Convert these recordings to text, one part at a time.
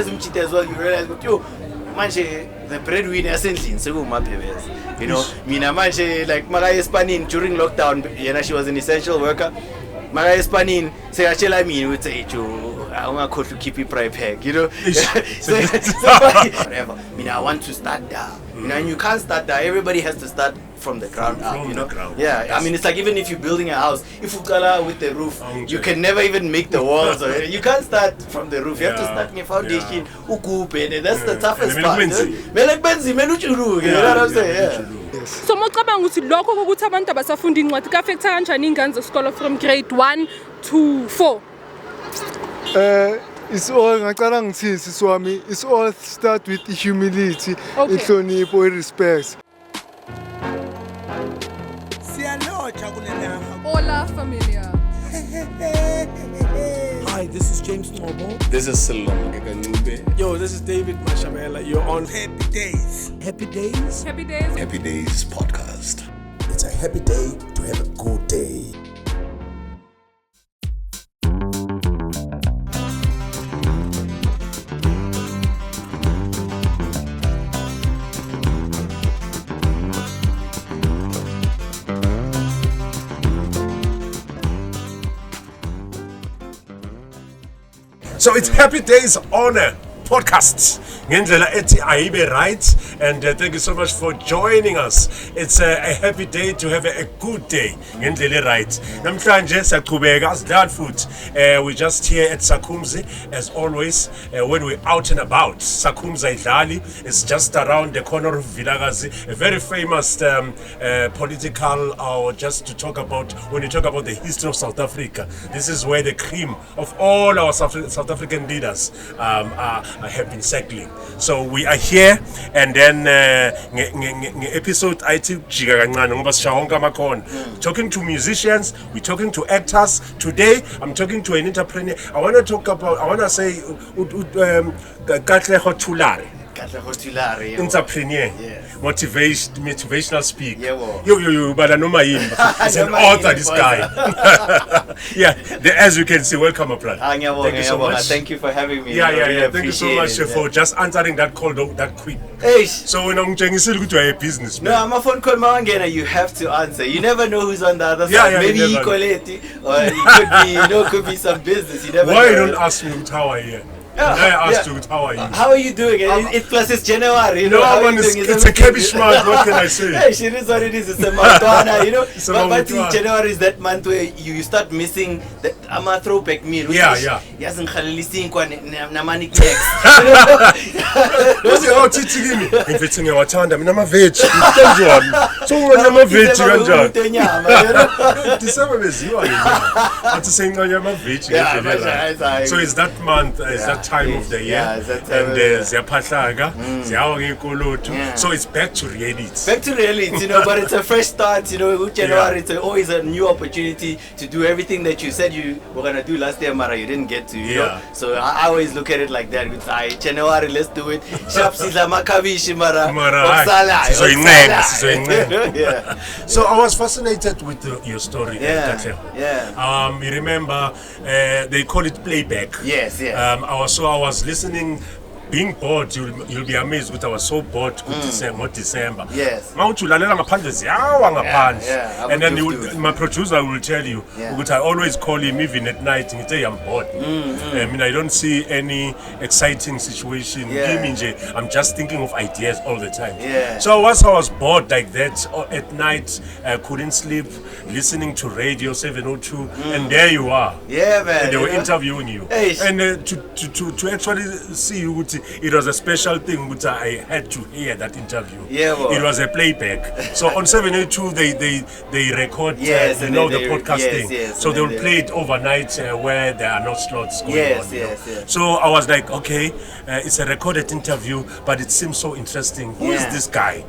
cheat as well, you realize, yo, manje, the breadwinner essentially, so you know, mina manje, like Maria Spanin during lockdown, she was an essential worker. Maria Spanin, say actually I mean, would say I want to keep it private, you know. So whatever. I want to start there. And you can't start there. Everybody has to start from the ground up, you know. Yeah, I mean, it's like even if you're building a house, if you color with the roof, you can never even make the walls. You can't start from the roof. You have to start with a foundation. And that's the toughest part. You know what I'm saying? Yeah. So mocabanga ukuthi lokho ukuthi abantu abasafunda incwadi ka affecta kanjani ingane zesikole from grade 1 to 4. It's all ngicala ngithi siswami, it's all start with humility, inhlonipho, respect. Hola familia. Hi, this is James Noble. This is Salom. Yo, this is David Mashamela. You're on Happy Days. Happy Days? Happy Days. Happy Days podcast. It's a happy day to have a good day. So it's Happy Days on podcast. Ngendlela ethi ayibe right, and thank you so much for joining us. It's a happy day to have a good day. Ngendlela right. Namhlanje siyaqhubeka asidlala futhi. We're just here at Sakumzi as always when we're out and about. Sakumzi idlali is just around the corner of Vilakazi, a very famous political, or just to talk about, when you talk about the history of South Africa, this is where the cream of all our South African leaders have been settling. So we are here, and then episode talking to musicians, we're talking to actors. Today I'm talking to an entrepreneur. I want to say Katlego Thulare. Katlego Thulare, entrepreneur, motivational speaker. Yeah, but I know my name. He's an author, this guy. Yeah, as you can see, welcome, Brad. Thank you so much. Thank you for having me. Yeah. Thank you so much for just answering that call that quick. So when I'm saying a business, no, I'm a phone call, Mawangena. You have to answer. You never know who's on the other side. Maybe Equality, or it could be, could be some business. You never know. Why you don't ask me how I am? I asked you, how are you? How are you doing? It plus it's January, you know. No, man, it's a cabbage month. What can I say? Hey, shit is what it is. It's a month, you know. But January is that month where you start missing the throwback meal. Yeah. Yasn't Khalili kwa namani cakes. What's the hot chicken? If it's in your town, I'm a veg. So I'm a veg. December is you. I'm saying I'm a veg. So it's that month, it's that time of the year, and so it's back to reality. Back to reality, you know, but it's a fresh start, you know. January, it's always a new opportunity to do everything that you said you were gonna do last year, Mara. You didn't get to, you know. So I always look at it like that. With January, let's do it. So I was fascinated with your story. You remember they call it playback. Yes. I was listening, being bored. You'll be amazed that I was so bored with December. Yes. And then my producer will tell you, but I always call him even at night and say I'm bored. I mean, I don't see any exciting situation. I'm just thinking of ideas all the time. So once I was bored like that at night, I couldn't sleep, listening to radio 702, and there you are. Yeah, man. And they were interviewing you. And to actually see you, it was a special thing, which I had to hear that interview. It was a playback. So on 782 they record the podcast thing. So they will play it overnight where there are no slots going on. So I was like, okay, it's a recorded interview, but it seems so interesting. Who is this guy?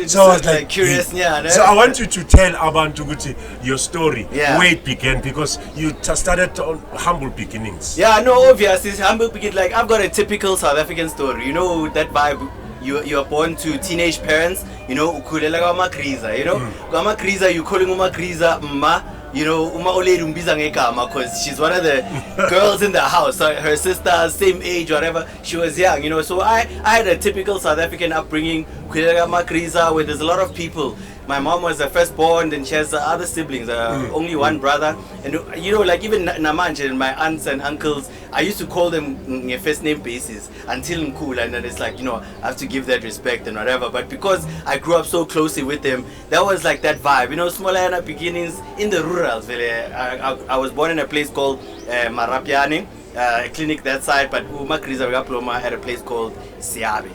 So I was like curious. So I want you to tell Abantu Guti your story, where it began, because you started on humble beginnings. No, obviously it's humble beginnings. Like, I've got a typical South African story, you know, that vibe. You are born to teenage parents, you know, ukhulela kwamakriza, you know, kwamakriza, you calling umakriza ma, you know, uma oledi umbiza ngegama because she's one of the girls in the house. So her sister, same age, whatever. She was young, you know. So I had a typical South African upbringing, where there's a lot of people. My mom was the firstborn, then she has other siblings, only one brother. And you know, like even Namanje and my aunts and uncles, I used to call them on a first name basis until I'm cool, and then it's like, you know, I have to give that respect and whatever. But because I grew up so closely with them, that was like that vibe, you know, smaller beginnings in the rurals. I was born in a place called Marapiane, a clinic that side, but Umakriza Gaploma had a place called Siabe.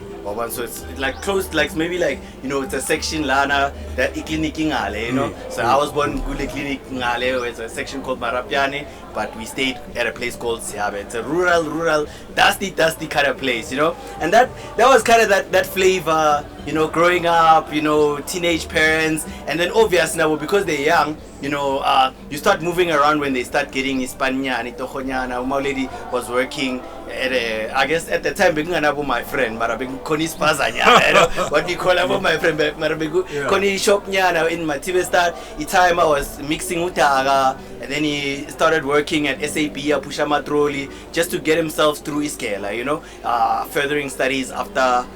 So it's like close, like maybe like, you know, it's a section lana that clinic ngale, you know. So I was born in Gule Clinic ngale, it's a section called Marapiane, but we stayed at a place called Siabe. It's a rural, dusty kind of place, you know. And that was kind of that flavor, you know, growing up, you know, teenage parents, and then obviously now because they're young, you know, you start moving around when they start getting Hispania and Itohonyana. My lady was working at I guess at the time being an my friend, Marabigu Koni Spazanya, you know, what we call about my friend Marabigu Koni shop nyana in Matibe start. Each time I was mixing utaga, and then he started working at SAP Pushama Troli just to get himself through Iskela, you know, furthering studies after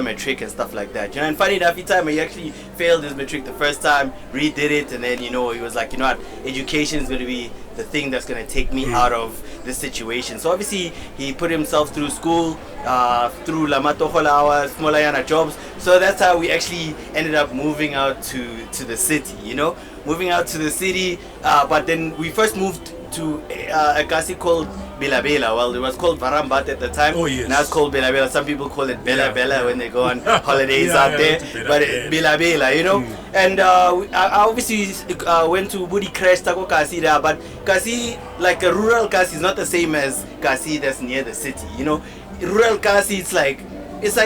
matric and stuff like that, you know. And funny enough, each time he actually failed his matric the first time, redid it, and then, you know, he was like, you know what, education is going to be the thing that's going to take me out of this situation. So obviously he put himself through school, through Lamatohola, Smolayana jobs. So that's how we actually ended up moving out to the city, you know, moving out to the city. But then we first moved to a kasi called Bela Bela. Well, it was called Varambat at the time. Oh, yes. Now it's called Bela Bela. Some people call it Bela Bela when they go on holidays out there. But Bela Bela, you know. And I obviously went to Budi Crash Tako Kasi there. But Kasi, like a rural Kasi, is not the same as Kasi that's near the city, you know. Rural Kasi, it's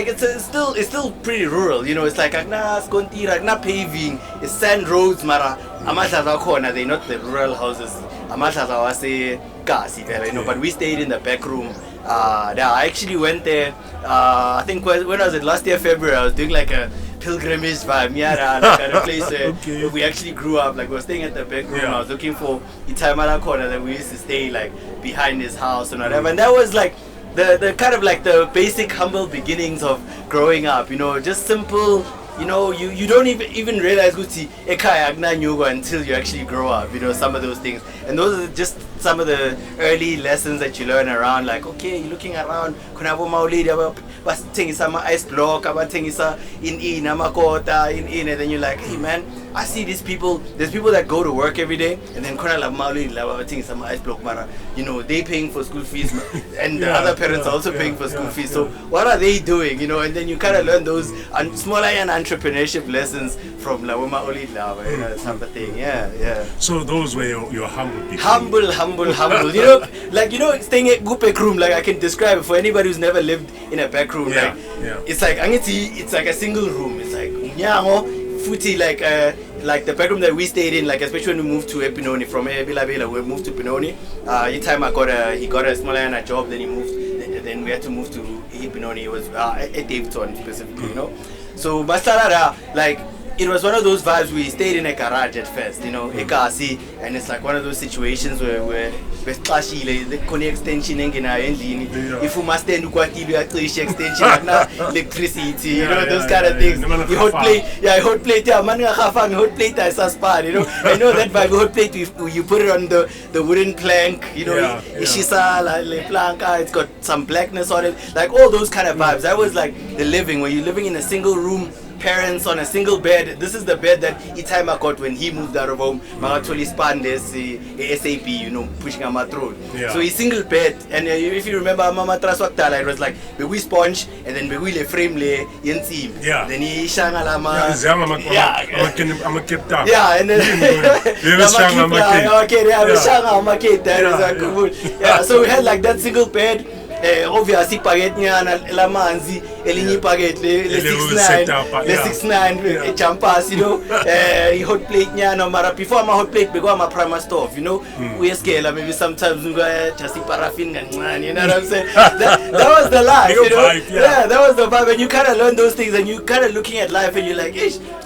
still pretty rural, you know. It's like agna skonti, agna paving, it's sand roads, mara. Amathaza khona, they're not the rural houses. Amathaza wase Kasi, you know. But we stayed in the back room. I actually went there. I think when was it? Last year February. I was doing like a pilgrimage vibe, like kind of place where we actually grew up. Like we were staying at the back room. I was looking for Itaimara corner that we used to stay like behind his house and whatever. And that was like the kind of like the basic humble beginnings of growing up, you know, just simple, you know, you don't even realize Guti Ekaya Agna Nyugo until you actually grow up, you know, some of those things. And those are just some of the early lessons that you learn around, like, okay, you're looking around, kunabo maulidi, but thingisa ice block, about thingisa in amakota, in, and then you're like, hey man, I see these people, there's people that go to work every day, and then kuna la maulidi, la thingisa ice block, mara, you know, they paying for school fees, and the other parents are also paying for school fees, so what are they doing, you know, and then you kind of learn those smaller and entrepreneurship lessons from la maulidi, you know, type of thing, yeah. So those were your humble beginnings. Humble, you know, like, you know, staying at Gupek room, like I can describe it for anybody who's never lived in a back room, it's like it's like a single room, it's like footy, like the back room that we stayed in, like especially when we moved to Epinoni from Bila Bila, we moved to Pinoni. Each time he got a smaller job, then then we had to move to Epinoni. It was at Daveton specifically, you know. So Bastarara, like, it was one of those vibes. We stayed in a garage at first, you know, Ekasi, and it's like one of those situations where the Koni extension if you must stand extension, electricity, you know, those kind of things. The hot plate, hot plate as a spa, you know. I know that vibe, hot plate, you put it on the wooden plank, you know, it's got some blackness on it, like all those kind of vibes. That was like the living, where you're living in a single room, parents on a single bed. This is the bed that Itaima got when he moved out of home. Magatoli span this SAP, you know, pushing on my throat. So a single bed, and if you remember Mama Traswaktala, it was like we sponge and then we le frame le yensim. Then he shangalama. And then so we had like that single bed. Obviously paget nyana la manzi elinyi paget le 69 champas, you know, hot plate nyana mara before my hot plate bego my prima stove, you know, we scale maybe sometimes we go just paraffin and you know what I'm saying. That was the life, you know. That was the vibe, and you kind of learn those things, and you kind of looking at life and you're like,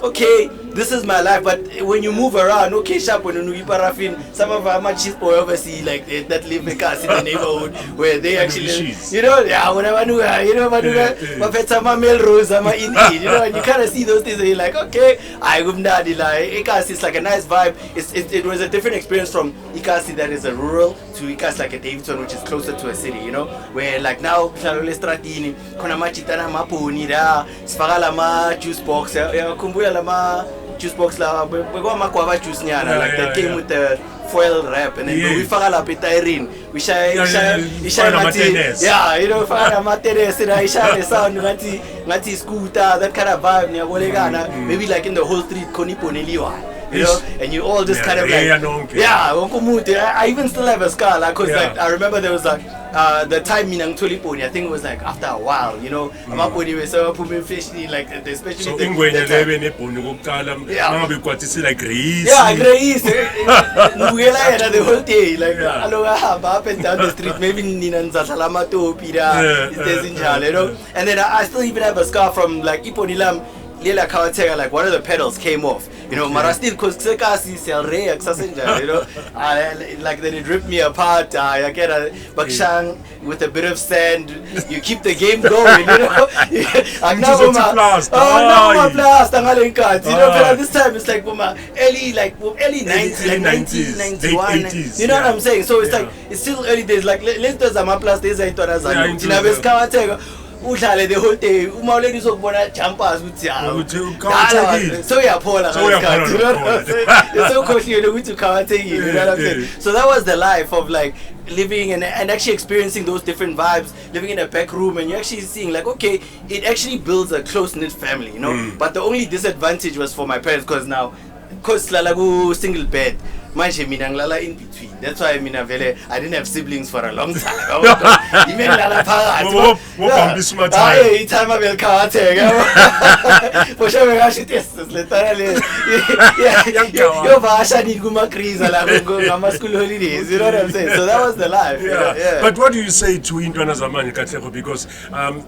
okay, this is my life. But when you move around, okay, sharp when you paraffin, some of our cheese boy obviously like that live in the neighborhood where they actually, you know, Melrose, you know, and you kind of see those things and you're like, okay, it's like a nice vibe. It was a different experience from Ikasi that is a rural to Ikasi like a Davidson, which is closer to a city, you know, where like now Stratini, Konamachitana Mapuni, Sfagala ma juice box, Kumbuya lama juice box la, we go Makwava juice nyana, like they came with the foil wrap and then we fagala petarin. We share yeah, you know, fagala materes, and I share sound ngati scooter, that kind of vibe near Wolegana, maybe like in the whole street, Koniponeliwa. You know, and you all just kind of like, I even still have a scar, like, cause like I remember there was like the time Minang Tuliponi, I think it was like after a while, you know, Amaponi was so putting fish, like especially so the like Greece. Yeah, Greece. The whole day, like up and down the street, maybe Ninan Salamato, Pira, you know, and then I still even have a scar from like Iponilam. Lila Kawatega, like one of the pedals came off, you know, Marastil Kosekasi Sel Rey, you know, like then it ripped me apart. I get a bakshang with a bit of sand, you keep the game going, you know. I'm now blast, you know, but this time it's like early 90s, like 1991, you know what I'm saying? So it's like, it's still early days, like let's do some plus days, I thought as I know, Kawatega. The whole day, jumpers with so yeah, Paula. It's so cool, you know, to Kawate, you know what I'm saying? So that was the life of like living and actually experiencing those different vibes, living in a back room, and you're actually seeing like, okay, it actually builds a close-knit family, you know. But the only disadvantage was for my parents, because Lalagu single bed. Manje minanglala in between. That's why I didn't have siblings for a long time. Even lala time I will for sure we actually test this literally. Yo vasha ni guma kriza la go school holidays. You know what I'm saying? So that was the life. Yeah. But what do you say to Intwana Zamani Katlego? Because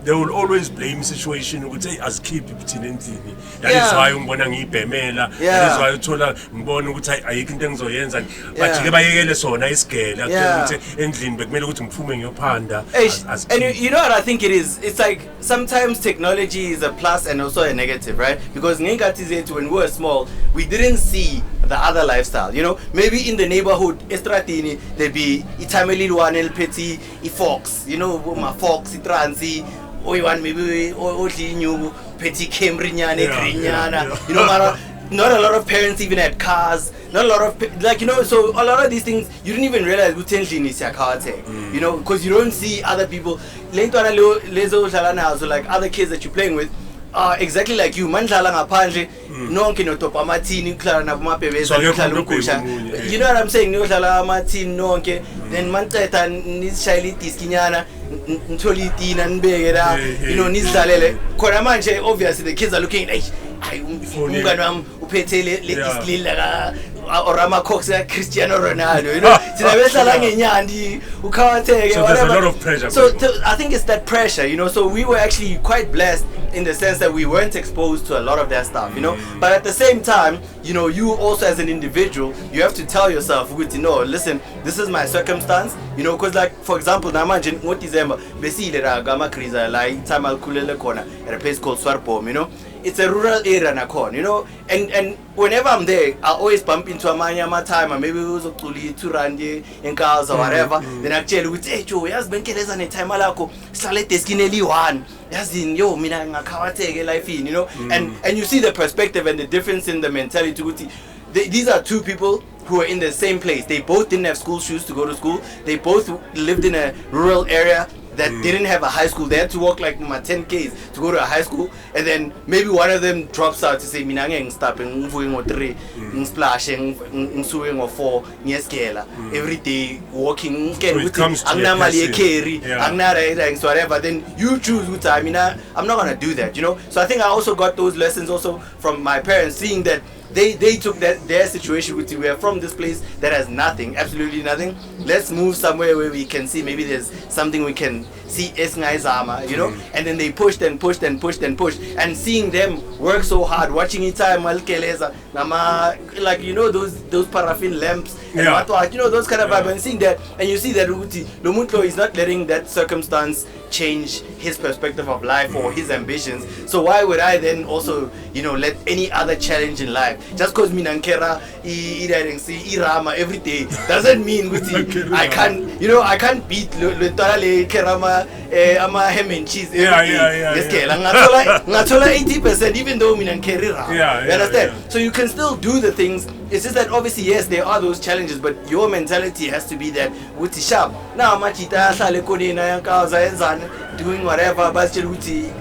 they will always blame situation. Would say as keep between that is why umbona ngibhemela. That is why uthola ngibona ukuthi ayikho into but bayekele sona isigela ukuthi endlini bekumele ukuthi ngiphume ngiyophanda. And you know what I think it is? It's like sometimes technology is a plus and also a negative, right? Because when we were small, we didn't see the other lifestyle, you know. Maybe in the neighborhood, Estratini, there'd be Itameli one El Petit, Fox, you know, my Fox, Transi, Oiwan, maybe Oji Petit Cambridge, you know, not a lot of parents even had cars. Not a lot of, like, you know, so a lot of these things, you didn't even realize you know, because you don't see other people. So like other kids that you're playing with are exactly like you. You know what I'm saying? Then you know, obviously the kids are looking like Orama Cox, Cristiano Ronaldo, you know. So there's a lot of pressure. So I think it's that pressure, you know. So we were actually quite blessed in the sense that we weren't exposed to a lot of that stuff, you know. But at the same time, you know, you also as an individual, you have to tell yourself, listen, this is my circumstance, you know, because like for example, imagine what December, like time I'll corner at a place called Swarpom, you know. It's a rural area, Nakon, you know, and whenever I'm there, I always bump into a manyama time, and maybe it was a Turandi in cars or whatever. Then actually, we say, Joe, yes, Benkeles and a time alako, Salet Skinelli one, yes, in yo, Minanga Kawate life in, you know, and you see the perspective and the difference in the mentality. These are two people who are in the same place. They both didn't have school shoes to go to school. They both lived in a rural area that didn't have a high school. They had to walk like 10 Ks to go to a high school, and then maybe one of them drops out to say minangeng stopping or 3 splashing suing or 4 every day walking whatever. Then you choose which I'm not gonna do that, you know. So I think I also got those lessons also from my parents, seeing that they took their situation with we are from this place that has nothing, absolutely nothing. Let's move somewhere where we can see maybe there's something we can see esngayizama, you know, and then they pushed and pushed and pushed and pushed, and seeing them work so hard, watching it time malkeleza, like you know those paraffin lamps and what, you know, those kind of vibe, and seeing that, and you see that Lumuntu is not letting that circumstance change his perspective of life or his ambitions. So why would I then also, you know, let any other challenge in life, just because minankera irama every day, doesn't mean I can't, you know, I can't beat kerama ama ham and cheese every day. Ngatola 80% even though minankera. You understand? So you can still do the things. It's just that obviously yes, there are those challenges, but your mentality has to be that wuti sharp. Now machita sale kodi na yanka doing whatever, but still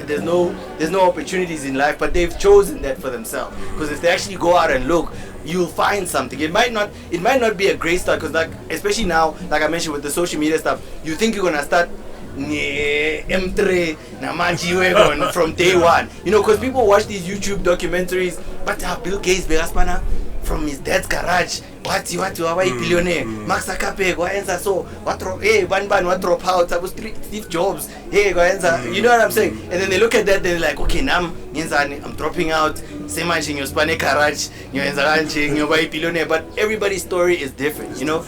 there's no opportunities in life, but they've chosen that for themselves. Because if they actually go out and look, you'll find something. It might not be a great start, because like especially now, like I mentioned with the social media stuff, you think you're gonna start M3 Namaji from day one. You know, because people watch these YouTube documentaries, but Bill Gates Begaspana from his dad's garage. What billionaire? Max Zuckerberg, so what drop out? I was Steve Jobs. Hey, you know what I'm saying? And then they look at that, they're like, okay, now I'm dropping out. Same in your Spanish garage, you're billionaire. But everybody's story is different, you know,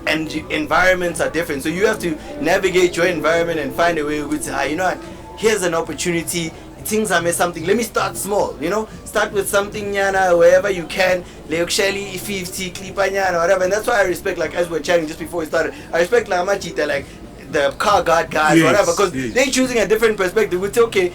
and environments are different. So you have to navigate your environment and find a way to say, you know what? Here's an opportunity. Things I made something. Let me start small, you know. Start with something nyana wherever you can. Leoksheli 50 klipa nyana whatever. And that's why I respect, like as we were chatting just before we started, I respect Lamachita, like the car guard guys, whatever, because they're choosing a different perspective. We say, okay,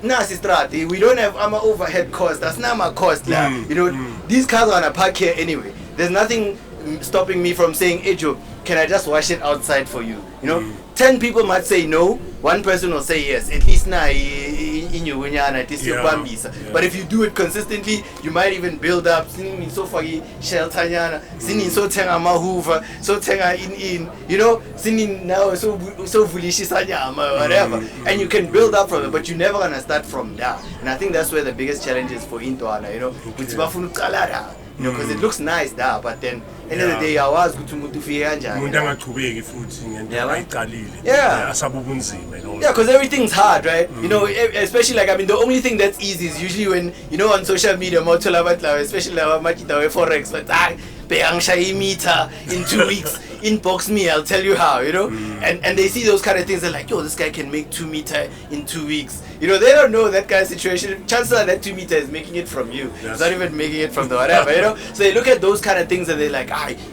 we don't have overhead cost. That's not my cost, you know. These cars are on a park here anyway. There's nothing stopping me from saying, hey Joe, can I just wash it outside for you? You know, 10 people might say no, one person will say yes. At least now in your but if you do it consistently, you might even build up. Singing so fagi sheltanyana, singing so tenga mahuva, so tenga in, you know, singing now so foolish whatever, and you can build up from it, but you're never gonna start from there. And I think that's where the biggest challenge is for Intoana, you know, with Bafunu Kalada. You know, because it looks nice there, but then end of the day, I was good to because everything's hard, right? You know, especially like, I mean, the only thing that's easy is usually when, you know, on social media, especially Forex, but pay meter in 2 weeks, inbox me, I'll tell you how, you know? And they see those kind of things, they're like, yo, this guy can make 2 meter in 2 weeks. You know, they don't know that kind of situation. Chances are that 2 meter is making it from you. It's not even making it from the whatever, you know? So they look at those kind of things and they're like,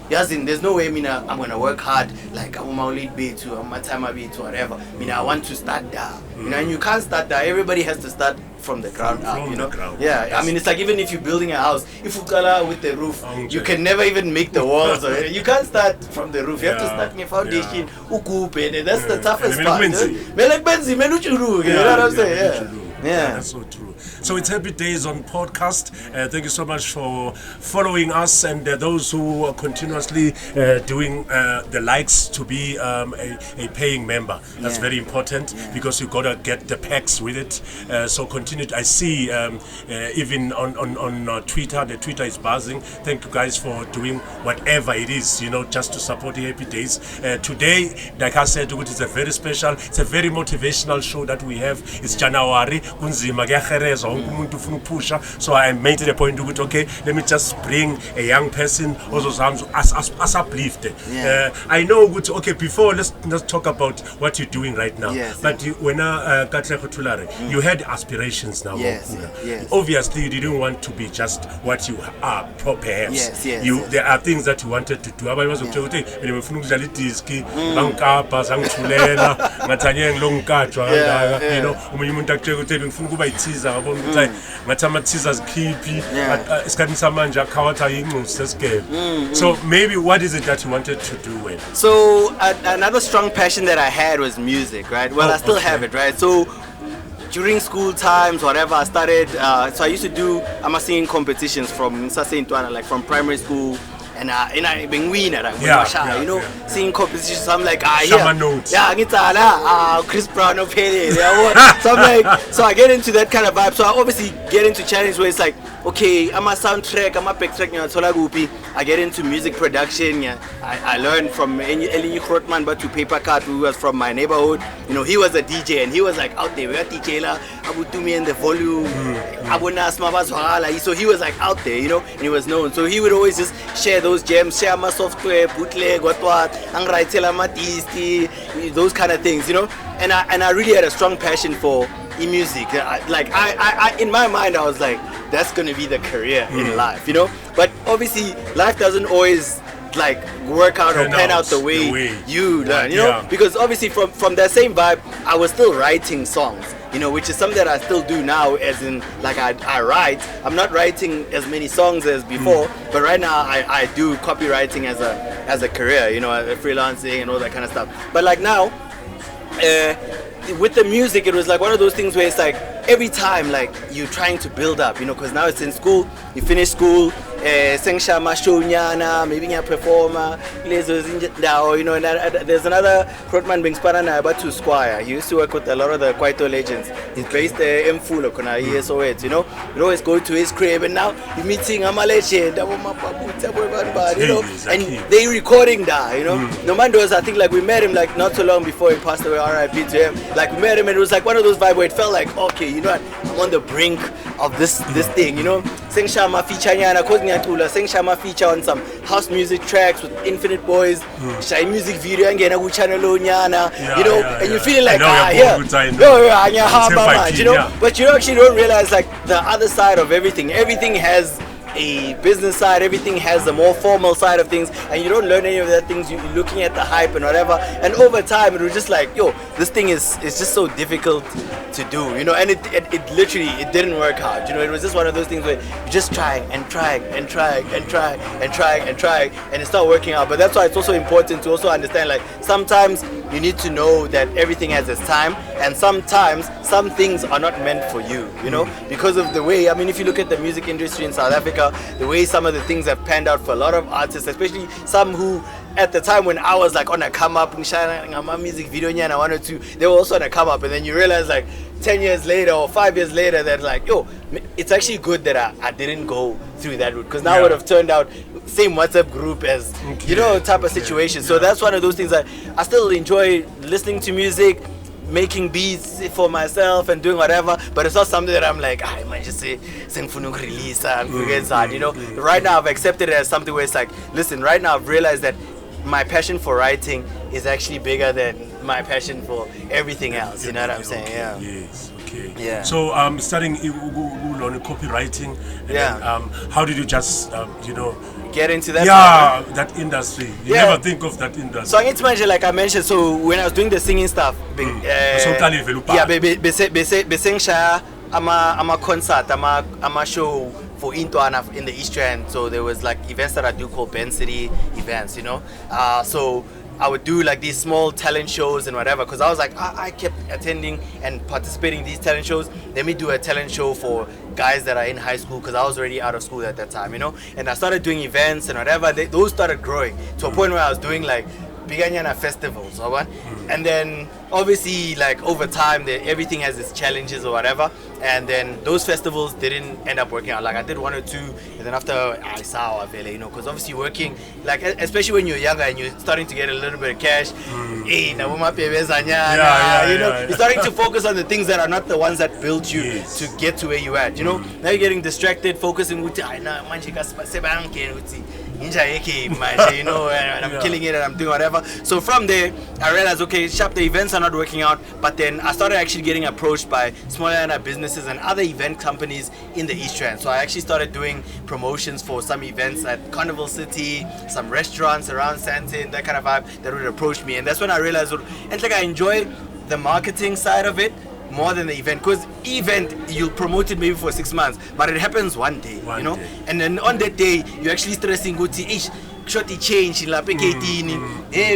there's no way, I'm going to work hard, like, I'm going to be to, I'm going to whatever. I want to start there. You know, and you can't start there. Everybody has to start from the ground up, you know? I mean, it's like even if you're building a house, if you color with the roof, you can never even make the walls. You can't start from the roof. You have to start in a foundation. And that's the toughest part. You know what I'm saying? Yeah, that's so true. So it's Happy Days on podcast. Thank you so much for following us, and those who are continuously doing the likes to be a paying member. That's very important because you gotta get the packs with it. So continue. I see even on Twitter, the Twitter is buzzing. Thank you guys for doing whatever it is, you know, just to support the Happy Days. Today, like I said, it's a very special, it's a very motivational show that we have. It's January. So I made it a point to okay, let me just bring a young person also as uplifted. I know okay, before let's talk about what you're doing right now. But when Katlego Thulare, you had aspirations now. Obviously you didn't want to be just what you are perhaps. There are things that you wanted to do. So maybe what is it that you wanted to do with? So another strong passion that I had was music, right? Well, I still have it, right? So during school times, whatever, I started, so I used to do singing competitions from like from primary school. And I been winner, you know, singing competitions. So I'm like, Chris Brown of Haley. So I'm like, so I get into that kind of vibe. So I obviously get into challenges where it's like, okay, I'm a soundtrack, I'm a backtrack, I get into music production. I learned from Eli Grootman but to Paper Cut, who was from my neighborhood. You know, he was a DJ and he was like out there. We got DJ la, Abu Tumi and the volume, Abu Nasma Bazwala. So he was like out there, you know, and he was known. So he would always just share those gems, share my software, bootleg, what, Angraitela Matisti, those kind of things, you know. And I really had a strong passion for music. Like I in my mind I was like, that's gonna be the career in life, you know. But obviously life doesn't always like work out or pan out the way you learn, you know, because obviously from that same vibe I was still writing songs, you know, which is something that I still do now, as in like I write. I'm not writing as many songs as before, but right now I do copywriting as a career, you know, freelancing and all that kind of stuff. But like now with the music, it was like one of those things where it's like every time like you're trying to build up, you know, because now it's in school, you finish school, sengsha mashonyana, maybe a performer, you know, and there's another Grootman Bingsparana about to Squire. He used to work with a lot of the Kwaito legends. He's based in Mfulo, ESOS, you know. You always go to his crib and now you're meeting a legend, you know, and they recording that, you know. No man knows, I think like we met him like not so long before he passed away, RIP to him. Like we met him and it was like one of those vibes where it felt like, okay, you know what, I'm on the brink of this thing, you know. Sengsha ma feature nyana, Sengsha ma feature on some house music tracks with Infinite Boys, shy music video and gena channel nyana, you know, and you feel like you know, but you actually don't realize like the other side of everything. Everything has a business side, everything has a more formal side of things, and you don't learn any of that things. You're looking at the hype and whatever, and over time it was just like, yo, this thing is just so difficult to do, you know. And it literally didn't work out, you know. It was just one of those things where you just trying and it's not working out. But that's why it's also important to also understand, like, sometimes you need to know that everything has its time, and sometimes some things are not meant for you, you know, because of the way, I mean, if you look at the music industry in South Africa, the way some of the things have panned out for a lot of artists, especially some who at the time when I was like on a come up, my music video and I wanted to, they were also on a come up, and then you realize like 10 years later or 5 years later that like, yo, it's actually good that I didn't go through that route, because now it would have turned out same WhatsApp group as, you know, type of situation. So that's one of those things that I still enjoy listening to music, making beats for myself and doing whatever, but it's not something that I'm like, I might just say release and you know. Right now I've accepted it as something where it's like, listen, right now I've realized that my passion for writing is actually bigger than my passion for everything else, you know what I'm saying? Yeah. Yes. Okay. Yeah. So studying on copywriting, and then, how did you just you know get into that? That industry. You never think of that industry. So it's mentioned, like I mentioned, so when I was doing the singing stuff, I'm a concert, I'm a show for Intwana in the East End. So there was like events that I do called Ben City events, you know. So I would do like these small talent shows and whatever, because I was like, I kept attending and participating in these talent shows. Let me do a talent show for guys that are in high school, because I was already out of school at that time, you know. And I started doing events and whatever. Those started growing to a point where I was doing like Biganyana festivals, and then obviously like over time everything has its challenges or whatever, and then those festivals didn't end up working out. Like I did 1 or 2, and then after I saw Avele, you know, because obviously working, like especially when you're younger and you're starting to get a little bit of cash, you know, you're starting to focus on the things that are not the ones that built you to get to where you at, you know. Now you're getting distracted, focusing with you know, and I'm killing it and I'm doing whatever. So from there I realized, okay, the events are not working out, but then I started actually getting approached by smaller businesses and other event companies in the East End. So I actually started doing promotions for some events at Carnival City, some restaurants around Sandton, that kind of vibe, that would approach me. And that's when I realized, and like I enjoy the marketing side of it more than the event, because event you'll promote it maybe for 6 months, but it happens one day, you know. And then on that day you're actually stressing, go to shorty change in la P18,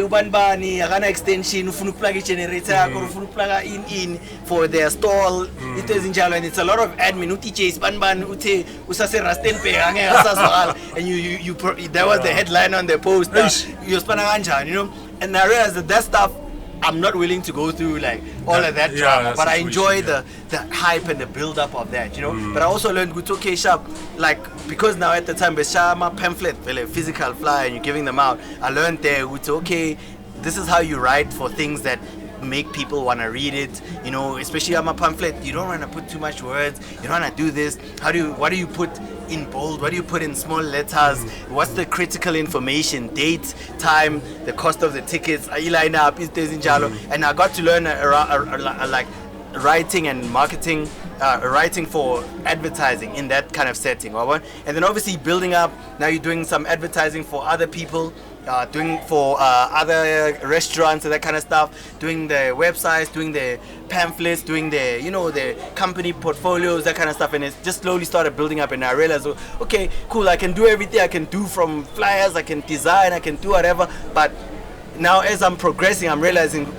ubanbani akana extension, ufuna plug generator, ufuna plug in for their stall, it is in Jalo, and it's a lot of admin. Uti chase banban ute usase rasten pe angeke asazwakala, and you that was the headline on the post, you spana kanjani, you know. And I realized that stuff I'm not willing to go through like all of that drama, but I enjoy the hype and the build up of that, you know. But I also learned good okay sharp, like because now at the time my pamphlet, physical flyer, and you're giving them out. I learned there okay, this is how you write for things that make people want to read it, you know, especially on my pamphlet. You don't want to put too much words, you don't want to do this. What do you put in bold, what do you put in small letters, what's the critical information, date, time, the cost of the tickets, line up, and I got to learn like writing and marketing, writing for advertising in that kind of setting, and then obviously building up. Now you're doing some advertising for other people, doing for other restaurants and that kind of stuff, doing the websites, doing the pamphlets, doing the, you know, the company portfolios, that kind of stuff, and it just slowly started building up. And I realized, okay, cool, I can do everything. I can do from flyers, I can design, I can do whatever. But now as I'm progressing, I'm realizing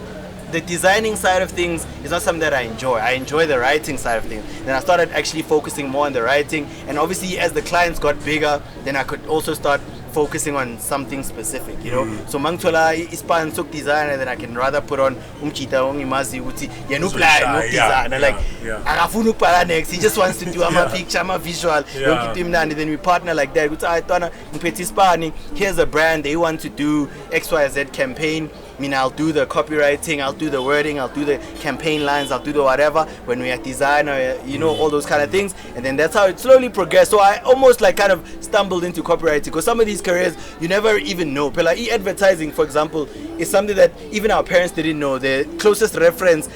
the designing side of things is not something that I enjoy. I enjoy the writing side of things. Then I started actually focusing more on the writing, and obviously as the clients got bigger, then I could also start focusing on something specific, you know. So mangithola ispan sok design, and then I can rather put on umchita ongimazi ukuthi yena uplay designer, like akafuna ukubhala next, he just wants to do a picture, a visual, yonke into imnandi. Then we partner like that ukuthi ayitwana ngiphethe ispani, here's a brand, they want to do XYZ campaign. I mean, I'll do the copywriting, I'll do the wording, I'll do the campaign lines, I'll do the whatever when we are designer, you know, all those kind of things. And then that's how it slowly progressed. So I almost like kind of stumbled into copywriting, because some of these careers you never even know. But like e-advertising, for example, is something that even our parents didn't know. The closest reference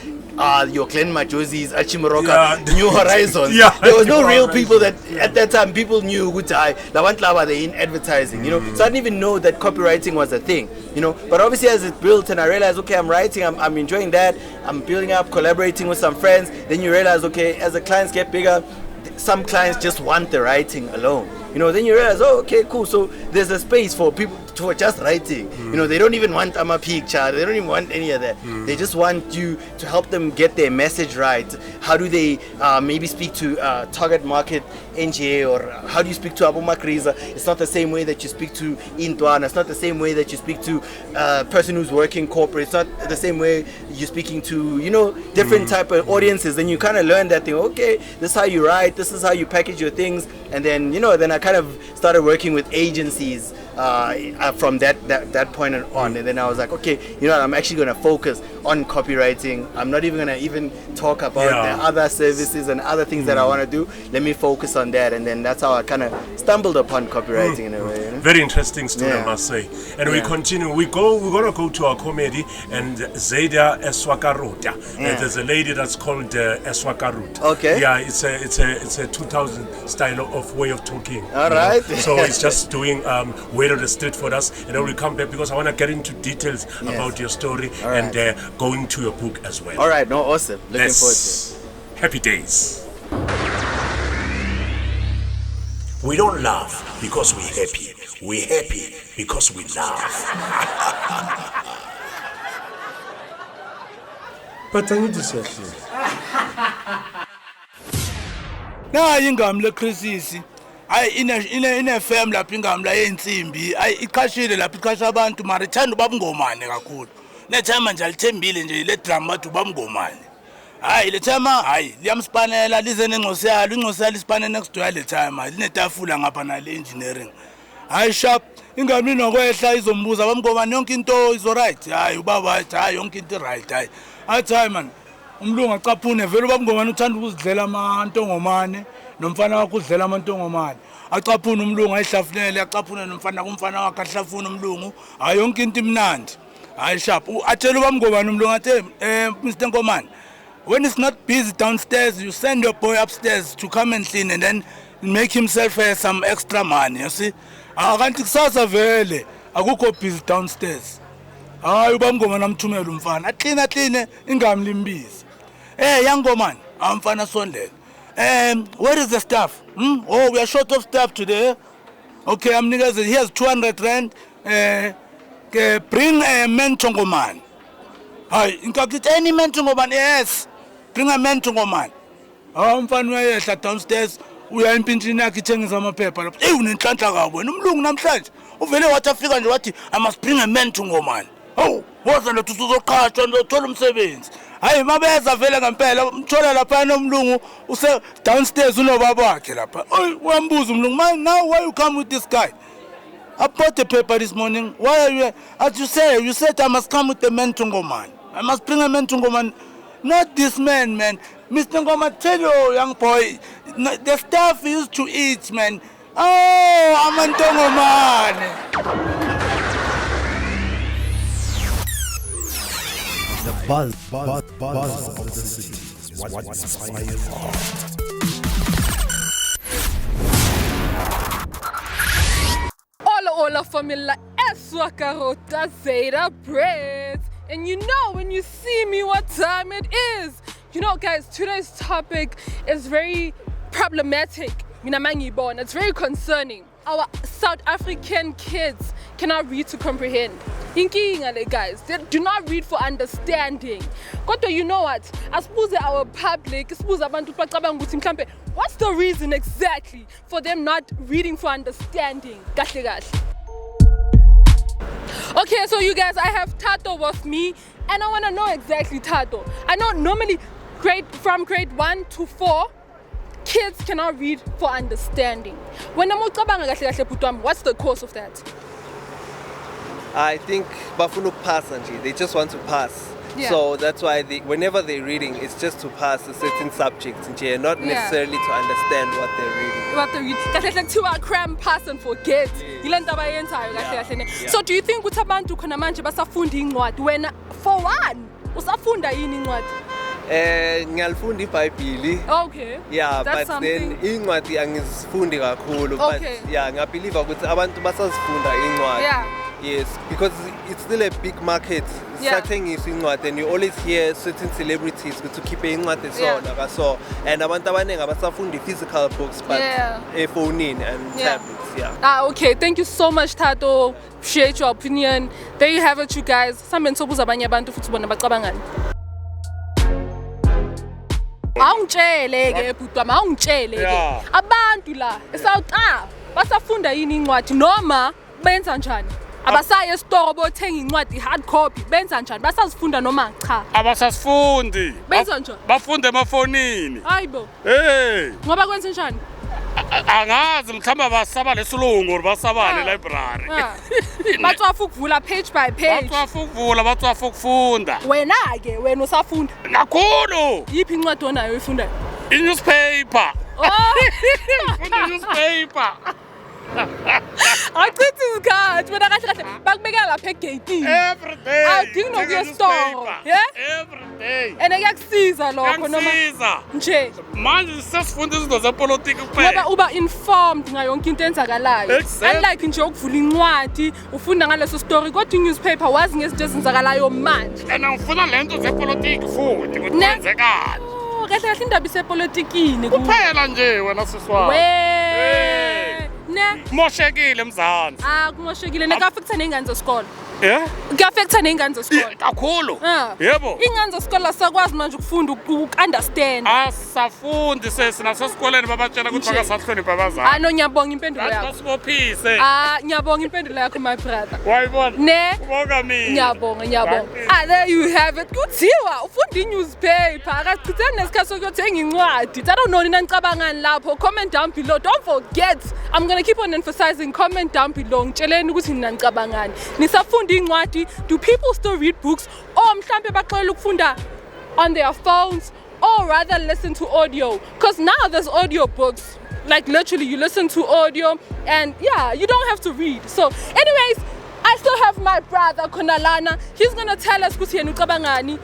your Glenn Majozi's, Achimoroka, New Horizons. There was no real people that at that time people knew who they in advertising, you know. So I didn't even know that copywriting was a thing, you know. But obviously as it built and I realized, okay, I'm writing, I'm enjoying that, I'm building up, collaborating with some friends. Then you realize, okay, as the clients get bigger, some clients just want the writing alone, you know. Then you realize, oh, okay, cool. So there's a space for people for just writing. You know, they don't even want a picture, they don't even want any of that. They just want you to help them get their message right. How do they maybe speak to target market NGA, or how do you speak to Abu Makriza? It's not the same way that you speak to Intwana, it's not the same way that you speak to a person who's working corporate, it's not the same way you're speaking to, you know, different type of audiences. Then you kind of learn that thing, okay, this is how you write, this is how you package your things. And then, you know, then I kind of started working with agencies from that point on. And then I was like, okay, you know, I'm actually going to focus on copywriting. I'm not even going to talk about the other services and other things that I want to do. Let me focus on that. And then that's how I kind of stumbled upon copywriting in a way, you know? Very interesting story, I must say. And we continue. We're going to go to our comedy, and Zayda Eswakaruta. There's a lady that's called Eswakarut. Okay. Yeah, it's a 2000 style of way of talking. All right. So it's just doing word on the street for us, and then we'll come back because I want to get into details about your story and go into your book as well. All right, no, awesome. Looking forward to it. Happy days. We don't laugh because we're happy. We're happy because we laugh. But I need to say this. Na ingam le crisis ay ine FM lapha ingam la yensimbi ay iqhashile lapha iqhasha abantu mara ithanda babungomane kakhulu nethema nje alithembile nje le drama bathu babungomane hayi le thema hayi liyamspanela lize nenxosi yalo inxosi yalo ispanela next to le time linetafula ngapha na le engineering hayi sharp ingam linokwehla izombuza babungomane yonke into is alright hayi ubaba hayi yonke into right hayi athi man umlungu acaphune vele babungomane uthanda ukuzidlela amantongomane nomfana wakhe udlela amantongomane acaphune umlungu ayihlafunele acaphune nomfana kumfana wakhe ahlafuna umlungu hayi yonke into imnandi hayi sharp atshela babungomane umlungu athe Mr. Nkomane, when it's not busy downstairs you send your boy upstairs to come and clean and then make himself some extra money, you see. Akanti kusasa vele akukho busy downstairs. Hayi babungomane amthumela umfana aclean ingami limbizi. Young woman, amfana sondela. Where is the staff? Oh, we are short of staff today. Okay, I'm niggas. Here's 200 rand. Bring a mentongoman. Hi, get any mentongoman? Yes, bring a mentongoman. I'm fine. We are downstairs. We are in Pinchina kitchen some paper. Even in Tlantla, when I'm looking, I'm trying. Uvele what I figure what I must bring a mentongoman. hawu woza ndothi uzoqhatshwa ndothola umsebenzi hayi mabeza vele ngempela umthola lapha nomlungu use downstairs unobaba wakhe lapha oy uyambuza umlungu man now why you come with this guy? I bought the paper this morning. Why are you? As you said I must come with the man to Ngoman. I must bring a man to Ngoman. Not this man. Mr. Ngoma, tell you, young boy, the stuff he used to eat, man. Oh, I'm a Ngoman. The buzz of the city is what inspires art. Hola familia, Eswakarota Zeta Breads. And you know when you see me what time it is. You know guys, today's topic is very problematic. It's very concerning. Our South African kids cannot read to comprehend. Guys, they do not read for understanding. Kodwa, you know what? I suppose our public, what's the reason exactly for them not reading for understanding? Okay, so you guys, I have Tato with me, and I want to know exactly Tato. I know normally from grade 1 to 4, kids cannot read for understanding. What's the cause of that? I think bafuna pass nje. They just want to pass. Yeah. So that's why whenever they're reading, it's just to pass a certain subject nje, not necessarily to understand what they're reading. Like to cram, pass and forget. So do you think ukuthi abantu khona manje basafunda incwadi wena for one usafunda yini incwadi? Ngiyalifunda iBhayibheli. Okay. Yeah, that's but something. then incwadi angizifundi kakhulu, Okay. but yeah, ngiyabelieve ukuthi abantu basazifunda incwadi. Yeah. Yes, because it's still a big market. Yeah. Starting is incwadi, and you always hear certain celebrities to keep incwadi so and abantu abaningi abasafundi physical books but a phone and tablets. Yeah. Okay, thank you so much Tato. Appreciate your opinion. There you have it, you guys. Sambe sobuza abanye abantu futhi bona bacabangani. Awungitshele ke butwa, awungitshele ke. Abantu la eSouth basafunda yini incwadi noma benza njani? Abasaya esitoro bothenga incwadi hard copy benza njani? Basazifunda noma cha? Abasasifundi. Benza njani? Bafunde emafonini. Hayibo. Hey. Ngoba kwenze njani? Angazi mhlamba basaba lesilungu basabale library. Batswafa ukuvula page by page. Batswafa ukuvula, batswafa ukufunda. Wena ke wena usafunda? Kakhulu. Yiphi incwadi onayo uyifundayo? I-newspaper. Ngifunda i-newspaper. Achithi isikhathi wena kahle bakubeka lapha egate. Every day. Awudingi nokuya store. Yeah? Every day. And kuyakusiza lokho noma nje. Manje sesifunda izinto zepolitiki kuphela. Ngoba uba informed ngayo yonke into enzakalayo. Unlike nje ukuvula incwadi, ufunda ngaleso story kodwa i-newspaper wazi ngezinto ezenzakalayo manje. And ngifuna lento zepolitiki futhi ukuthi kwenzekani. Kahle indaba isepolitikini kuphela nje wena siswami. Ne moshekile mzansi. Kumoshekile nekafektha neingane zesikole. Yeah? Kuyafektha neingane zesikole. Kakhulu. Yebo. Ingane zesikole sakwazi manje ukufunda ukunderstand. Asafundi nasesikoleni babatshela ukuthi bakasahlonipha abazali. No ngiyabonga impendulo yakho. Basibophise. Ngiyabonga impendulo yakho my brother. Wayibona? Ne? Ubonga mina. Ngiyabonga. There you have it. Kuthiwa ufunda i-newspaper. Akachitheni nesikhathi sokuyothenga incwadi. I don't know nina nicabangani lapho. Comment down below. Don't forget. I'm going to keep on emphasizing. Comment down below. Ngitsheleni ukuthi nina nicabangani. Nisafunda incwadi. Do people still read books? Or mhlambe baxolela ukufunda on their phones or rather listen to audio? Because now there's audio books. Like literally you listen to audio and yeah, you don't have to read. So anyways, I still have my brother Konalana. He's going to tell us ukuthi yena ucabangani.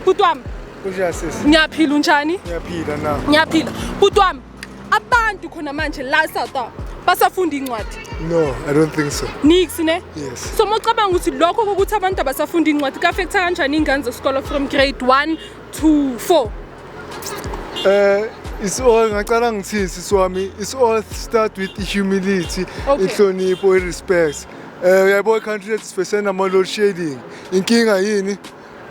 Butwami. Ngiyaphila unjani? Ngiyaphila na. Ngiyaphila. Butwami. Abantu khona manje la eSouth basafunda incwadi. No, I don't think so. Nix ne? Yes. So mocabanga ukuthi lokho ukuthi abantu abasafunda incwadi kafektha kanjani ingane zesikole from grade 1 to 4? It's all ngicala ngithi siswami, it's all start with humility, inhlonipho, respect. Uyabo country let's face ama load shedding. Inkinga yini?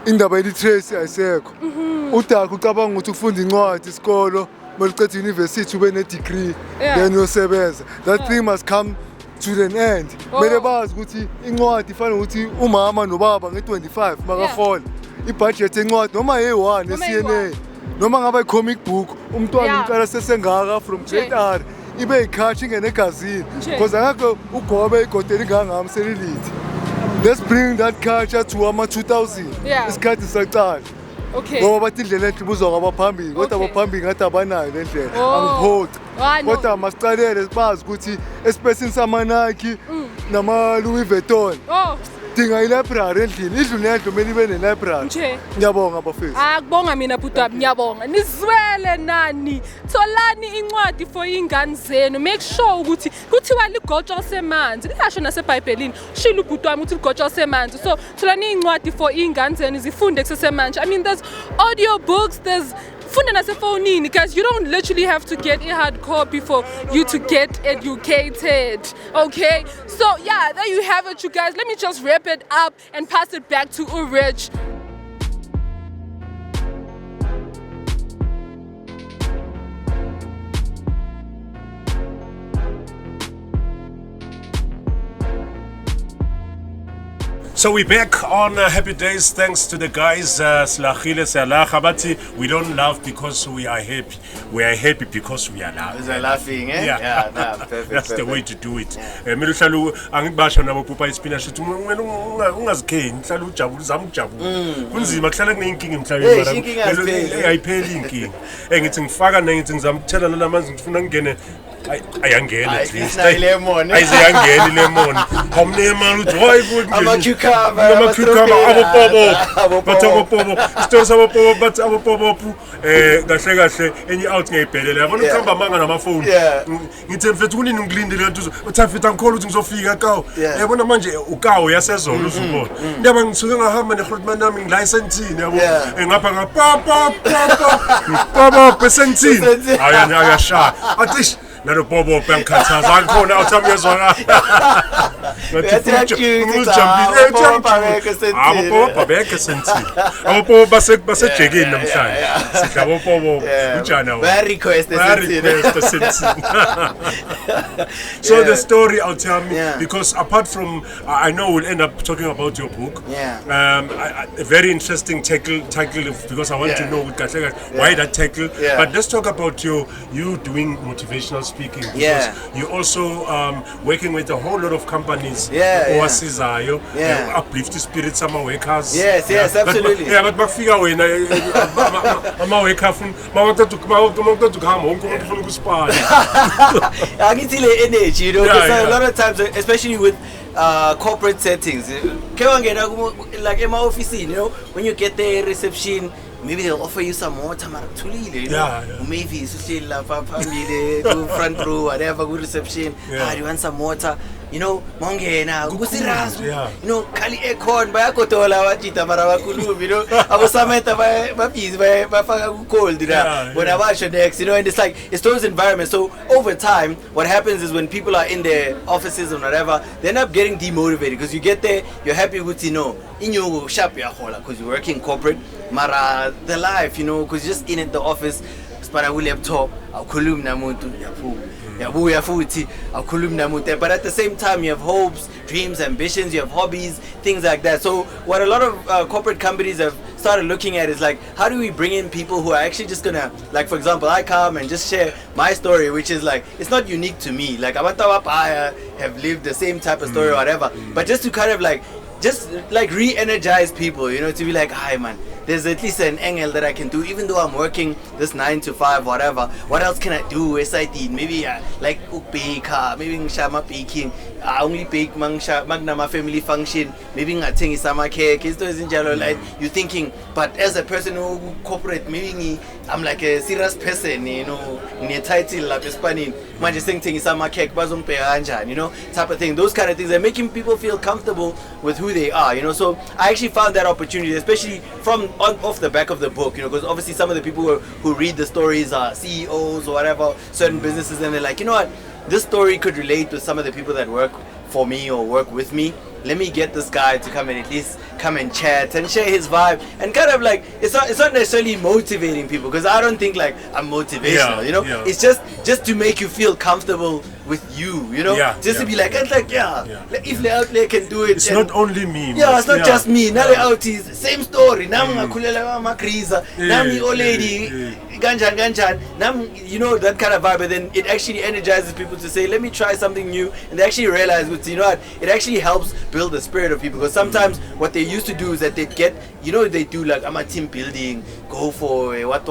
Indaba yelitrace ayisekho. Udaka ucabanga ukuthi ufunda incwadi isikolo, maliqedza university ube ne degree, then uyosebenza. That thing must come to the end. Mele bazi ukuthi incwadi ifana ukuthi umama nobaba nge25 makafola. Ibudget encwadi noma ye1 eCNA. Noma ngaba comic book umntwana uqala sesengaka from grade R ibe ikhashi ngenegazini because akakho ugobe igotela ingangami selilithi. Let's bring that culture to ama 2000 isikhathi saqala. Okay. Ngoba bathi indlela enhle ibuzwa kwabaphambili kodwa abaphambili ngathi abanayo le ndlela angiphoti kodwa masicalele bazi ukuthi espacing sama Nike nama Louis Vuitton dinga i-library endlini idlu nendlu kumele ibe ne-library ngiyabonga bafethu kubonga mina bhuti wami ngiyabonga nizwele nani tholani incwadi for ingane zenu make sure ukuthi kuthiwa ligotsha semanzi liyasho nasebhayibhelini shilo ubhuti wami ukuthi ligotsha semanzi so tholani incwadi for ingane zenu zifunde kusesemanje I mean there's audio books there's funda nasefonini because you don't literally have to get a hard copy for you to get educated. Okay, so yeah, there you have it, you guys. Let me just wrap it up and pass it back to Urich. So we're back on Happy Days. Thanks to the guys. We don't laugh because we are happy. We are happy because we are laughing. We're laughing, eh? Yeah, perfect. That's the way to do it. Ayangena at least. Lemon. Ayangena lemon. Hamnema drive ama cucumber abo popo. Stones abo popo but abo popo kahle kahle enye out ngiyibhelele. Yabona ukuhamba manga namafoni. Ngithi mfethu kunini ngilindele lento uthafita ngikhona ukuthi ngizofika kawo. Yabona manje ukawo yasezolo uzubona. Ndiyaba ngisuke ngahamba neHoltman nami ngilicense yabo. Ngapha ngapapa percentini. Ayashaya. Athi Nalo bobo bemkhathaza angikhona awuthami yezona. Abo babeke sentini. Abo bobo basejekeni namhlanje. Sidla abo bobo ujana wa. Very request sentini. So the story I'll tell me because apart from I know we'll end up talking about your book. A very interesting title because I want to know why that title. But let's talk about you doing motivational speaking because you're also working with a whole lot of companies owasizayo uplift spirit sama workers yes absolutely but bafika wena ama worker funa mawuqeda ukuhamba wonke umuntu ufuna ukuspana angithi le energy you know because a lot of times especially with corporate settings kewangena like ema office you know when you get the reception maybe they'll offer you some water maratulile you know maybe usuhleli lapha phambili to front row whatever good reception do you want some water you know mongena kusirasu you know kali aircon bayakotola wajita mara bakhulumi you know abosameta babhizi bafaka ku cold la bona basho next you know and it's like it's those environments so over time what happens is when people are in their offices and whatever they end up getting demotivated because you get there you're happy with you know inyo sharp yahola because you work in corporate mara the life you know because you're just in the office spara ku laptop awukhulumi namuntu yabuya futhi awukhulumi namuntu but at the same time you have hopes dreams ambitions you have hobbies things like that so what a lot of corporate companies have started looking at is like how do we bring in people who are actually just gonna like for example I come and just share my story which is like it's not unique to me like abantu abapaya have lived the same type of story or whatever but just to kind of like just like re-energize people you know to be like hi man there's at least an angle that I can do even though I'm working this 9 to 5 whatever what else can I do SID maybe like bake maybe ngishama baking only bake magna my family function maybe ngathengisa ama cake izinto ezinjalo like you thinking but as a person who corporate maybe I'm like a serious person you know ngine title lapha espanini manje sengithengisa ama cake bazombheka kanjani you know type of thing those kind of things are making people feel comfortable with who they are you know so I actually found that opportunity especially from off the back of the book you know because obviously some of the people who read the stories are CEOs or whatever certain businesses and they're like you know what this story could relate to some of the people that work for me or work with me let me get this guy to come and at least come and chat and share his vibe, and kind of like it's not necessarily motivating people, because I don't think like I'm motivational, you know. It's just to make you feel comfortable with you know, to be like, it's like if the outlet can do it, it's not only me, it's not just me. Now the outies, same story. Now old lady, ganjan, you know, that kind of vibe. And then it actually energizes people to say, let me try something new, and they actually realize, you know what, it actually helps build the spirit of people. Because sometimes what they used to do is that they get, you know, they do like, I'm a team building, go for what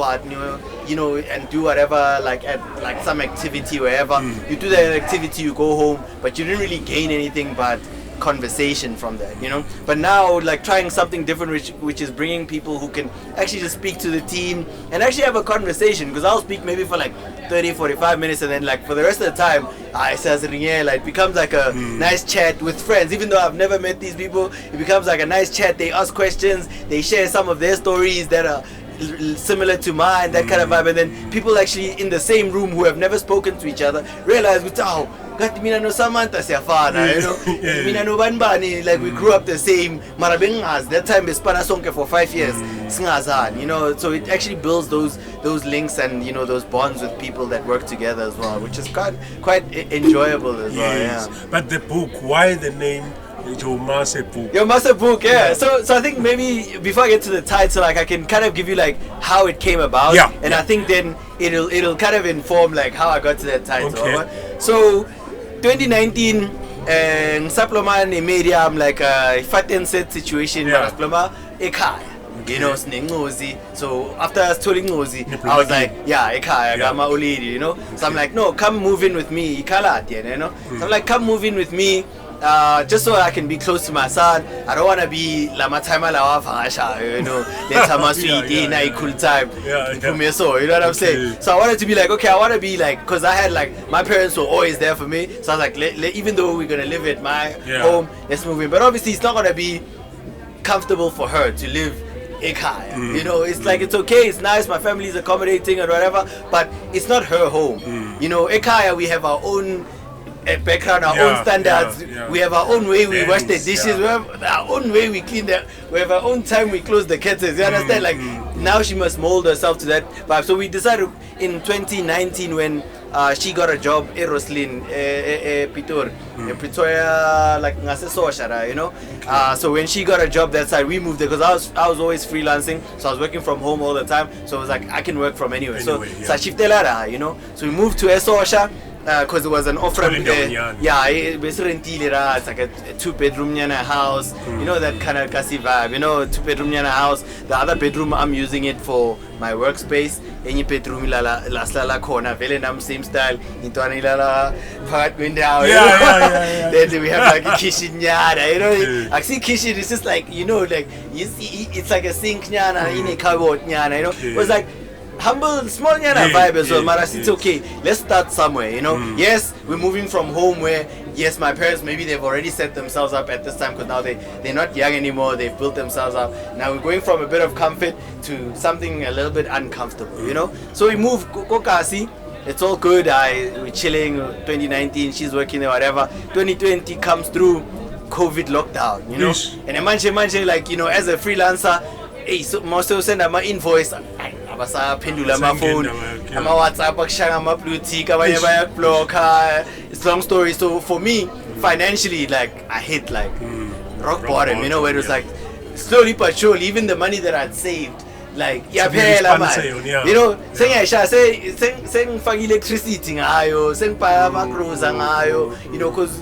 you know, and do whatever, like at like some activity wherever. You do that activity, you go home, but you didn't really gain anything but conversation from that, you know. But now, like, trying something different, which is bringing people who can actually just speak to the team and actually have a conversation, because I'll speak maybe for like 30-45 minutes, and then like for the rest of the time it becomes like a nice chat with friends. Even though I've never met these people, it becomes like a nice chat. They ask questions, they share some of their stories that are similar to mine, that kind of vibe. And then people actually in the same room who have never spoken to each other realize, God, mina no Samantha siyafana, you know. Mina no Banbani, like we grew up the same. Marabengaz, that time bespana sonke for 5 years. Singazan, you know. So it actually builds those links and, you know, those bonds with people that work together as well, which is quite enjoyable as well. Yeah. But the book, why the name? Your master book, yeah. So I think maybe before I get to the title, like I can kind of give you like how it came about, and I think then it'll kind of inform like how I got to that title. Okay. So 2019, Saploma in media, I'm like a fat and set situation, Saploma ekhaya. You know, so after I was telling Nozi, I was like, I got my old lady, you know. So I'm like, no, come move in with me, you know. So I'm like, come move in with me. Just so I can be close to my son. I don't want to be lama time you know, let's have my sweet night cool time. You know what I'm saying? So I wanted to be like, okay, I want to be like, because I had like, my parents were always there for me. So I was like, even though we're going to live at my home, let's move in. But obviously it's not going to be comfortable for her to live Ekaya. You know, it's like, it's okay, it's nice, my family's accommodating and whatever, but it's not her home. You know, Ekaya, we have our own background, our own standards. We have our own way we wash the dishes. We have our own way we clean them. We have our own time we close the curtains. You understand? Like, now she must mold herself to that vibe. So we decided in 2019 when she got a job in Roslin, Pretoria, like you know. So when she got a job that side, we moved there because I was always freelancing, so I was working from home all the time. So it was like I can work from anywhere. So you know. So we moved to Esosha. Because it was an offer, it's like a 2-bedroom house, you know, that kind of kasi vibe, you know, 2-bedroom house. The other bedroom I'm using it for my workspace. Any bedroom la corner, very same style. Then we have like a kitchen yard, you know. I see kitchen is just like, you know, like you see, it's like a sink nyana in a cupboard nyana, you know. It was like humble, small vibe as well, but it's okay. Let's start somewhere, you know. Yes, we're moving from home where, yes, my parents, maybe they've already set themselves up at this time because now they're not young anymore, they've built themselves up. Now we're going from a bit of comfort to something a little bit uncomfortable, you know. So we move, Kokasi, it's all good, we're chilling, 2019, she's working there, whatever. 2020 comes through, COVID lockdown, you know. And imagine, like, you know, as a freelancer, hey, so most of send my invoice, pendula my phone, my WhatsApp, my Bluetooth, it's long story. So for me, financially, like I hit like rock bottom, you know, where it was like slowly but surely, even the money that I'd saved, like you know, saying for electricity, saying pa macros, you know, because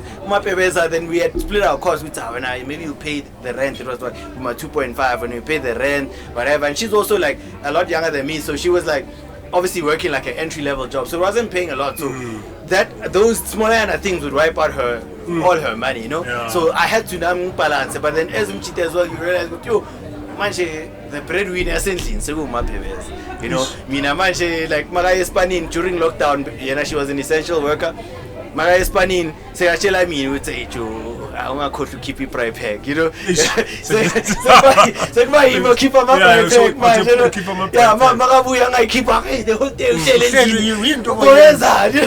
then we had split our costs with her, and maybe you paid the rent. It was like 2.5, and we paid the rent, whatever. And she's also like a lot younger than me, so she was like obviously working like an entry-level job, so it wasn't paying a lot. So that those smaller things would wipe out her all her money, you know. So I had to balance. But then as as well, you realize, the breadwinner essentially, you know. Mina like Mara Spanin during lockdown, she was an essential worker. mara espanini sekatshela mina ukuthi hey Joe awungakhohlwa ukhipha i-price pack, you know. Sekuba yimi okhipha ama-price pack manje, yeah, makabuya ngayikhipha the whole day utshele endlini boyenzani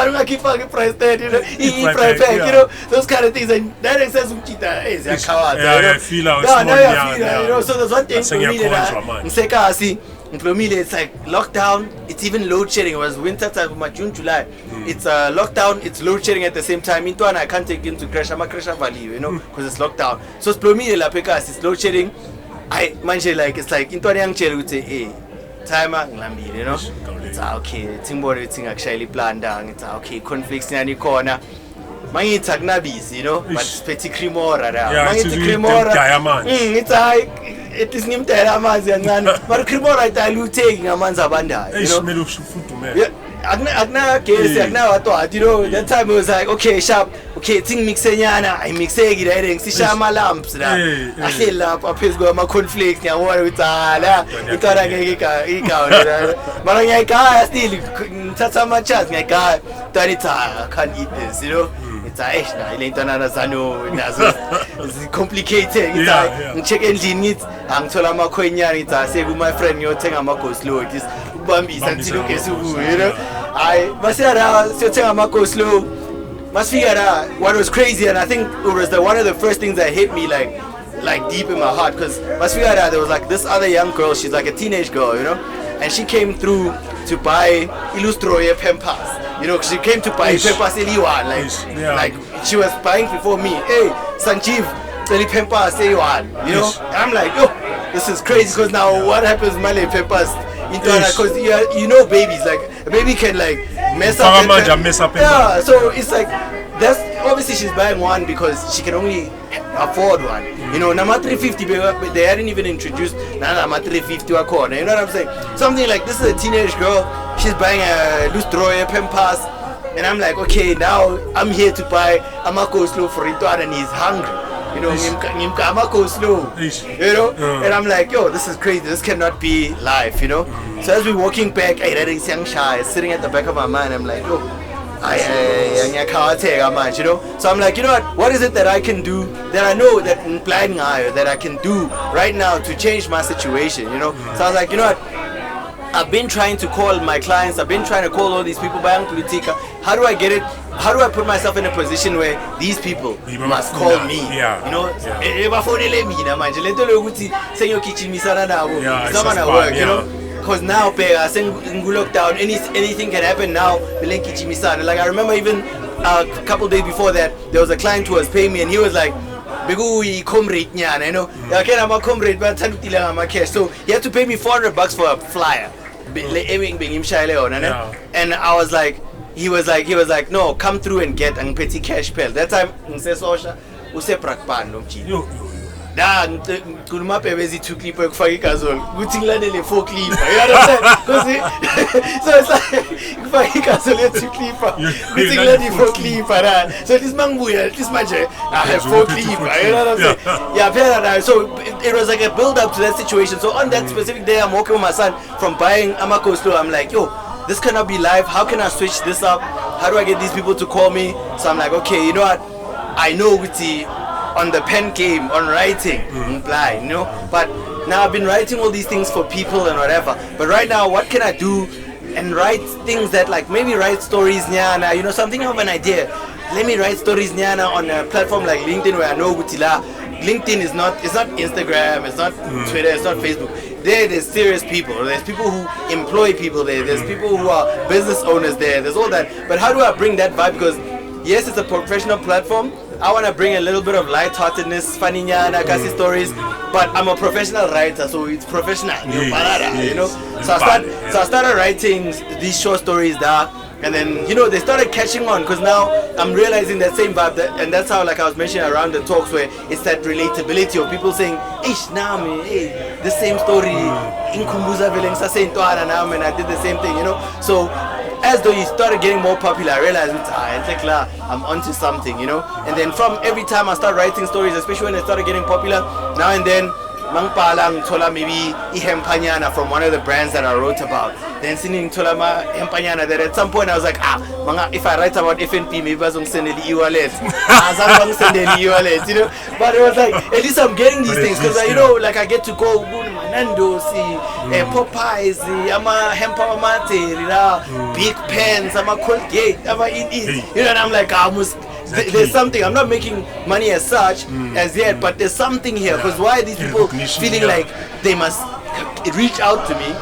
ungakhipha i-price tag, you know, i-price pack, you know, those kind of things, and that sense umtshita ziyakhawaza, you know. So there's one thing for me that ngisekasi Mplomile, it's like lockdown, it's even load shedding. It was winter time, June, July. It's lockdown, it's load shedding at the same time. Into and I can't take him to crash. I'm a crash value, you know, because it's lockdown. So it's Mplomile la pekas, it's load shedding. I manje like it's like into young child would say, hey, timer nglambi, you know. It's okay, timbore it's actually planned down. It's okay, conflicts in any corner. Mangi tagnabis, you know, but it's petty cremora. Yeah, it's cremora. It's like it is nimtela amanzi yancane but cremora ayiluteki ngamanzi abandayo, you know. Yeah, akna gesi akna wato, you know. That time it was like okay sharp, okay thing mixenyana I mixeki direct ngisisha ama lamps la ahle lapha phezulu ama conflicts ngiyabona ukuthi la itara ngeke igawula mara ngiyayigaya still ngithatha ama chance ngiyayigaya tani I can't eat this, you know. It's ile intana zano nazo complicated. It's ngicheck endlini ngithi angithola amakhwenyana ngithi aseke my friend ngiyothenga ama go slow this ubambisa ngithilo kesuku, you know. Masera siyothenga ama go slow must figure out what was crazy, and I think it was one of the first things that hit me like deep in my heart, because must figure out there was like this other young girl, she's like a teenage girl, you know, and she came through to buy Illustroye Pempas. You know, she came to buy Pempas Eliwan, like she was buying before me. Hey, Sanjeev, Eli Pempas Eliwan. You know, and I'm like, yo, this is crazy, because now what happens, Male Pempas? Because you know, babies, like a baby can like mess up. Yeah, so it's like that's obviously she's buying one because she can only afford one. You know, Nama 350, they hadn't even introduced Nama 350 a corner. You know what I'm saying? Something like this is a teenage girl. She's buying a Lustroye Pempas, and I'm like, okay, now I'm here to buy Amako Slow for Rintuan, and he's hungry. You know, Amako Slow. You know, and I'm like, yo, this is crazy. This cannot be life. You know. So as we're walking back, I read Xiangsha sitting at the back of my mind. I'm like, yo. You know, so I'm like, you know what is it that I can do that I know that in planning that I can do right now to change my situation, you know. So I was like, you know what, I've been trying to call my clients, I've been trying to call all these people by Politica. How do I get it? How do I put myself in a position where these people must call me? You know, you know. Because now, lockdown, anything can happen now. Like I remember even a couple days before that, there was a client who was paying me, and he was like, comrade, you know, I'm a comrade, but so he had to pay me $400 for a flyer. And I was like, he was like, no, come through and get a petty cash pill. That time, da kuluma pebezi 2 clip ekufaka igazole ukuthi ngilandele 4 clip, you understand? So it's like kufaka igazole 2 clip ukuthi ngilandele 4 clip right? So this mangibuya this manje I have 4 clip, you know what I'm saying? Yeah, so it was like a build up to that situation. So on that specific day, I'm walking with my son from buying Amako Slow. I'm like, yo, this cannot be live. How can I switch this up? How do I get these people to call me? So I'm like, okay, you know what, I know with the on the pen game, on writing, you know, but now I've been writing all these things for people and whatever, but right now what can I do and write things that like maybe write stories nyana, you know, something of an idea. Let me write stories nyana on a platform like LinkedIn, where I know Gutila LinkedIn is not Instagram, it's not Twitter, it's not Facebook. There's serious people, there's people who employ people there's people who are business owners there's all that. But how do I bring that vibe? Because yes, it's a professional platform. I want to bring a little bit of lightheartedness, funny kasi stories, but I'm a professional writer, so it's professional, you know. So I started writing these short stories there, and then, you know, they started catching on, because now I'm realizing that same vibe, and that's how, like I was mentioning around the talks, where it's that relatability of people saying, ish, now me, hey, the same story, in Kumbuza Village, I did the same thing, you know. So as though you started getting more popular, I realized I'm onto something, you know. And then from every time I start writing stories, especially when they started getting popular, now and then mangpala ngithola maybe ihempanyana from one of the brands that I wrote about. Then sending thola ma hempanyana that at some point I was like, if I write about FNP, maybe bazongisendela e-wallet. Azangisendela e-wallet, you know. But it was like, at least I'm getting these things because you know, like I get to go Nando's, Popeyes, ama hempa mate, Big Pens, ama Colgate, ama you know, and I'm like, there's something. I'm not making money as such as yet, but there's something here. Because why are these people feeling like they must reach out to me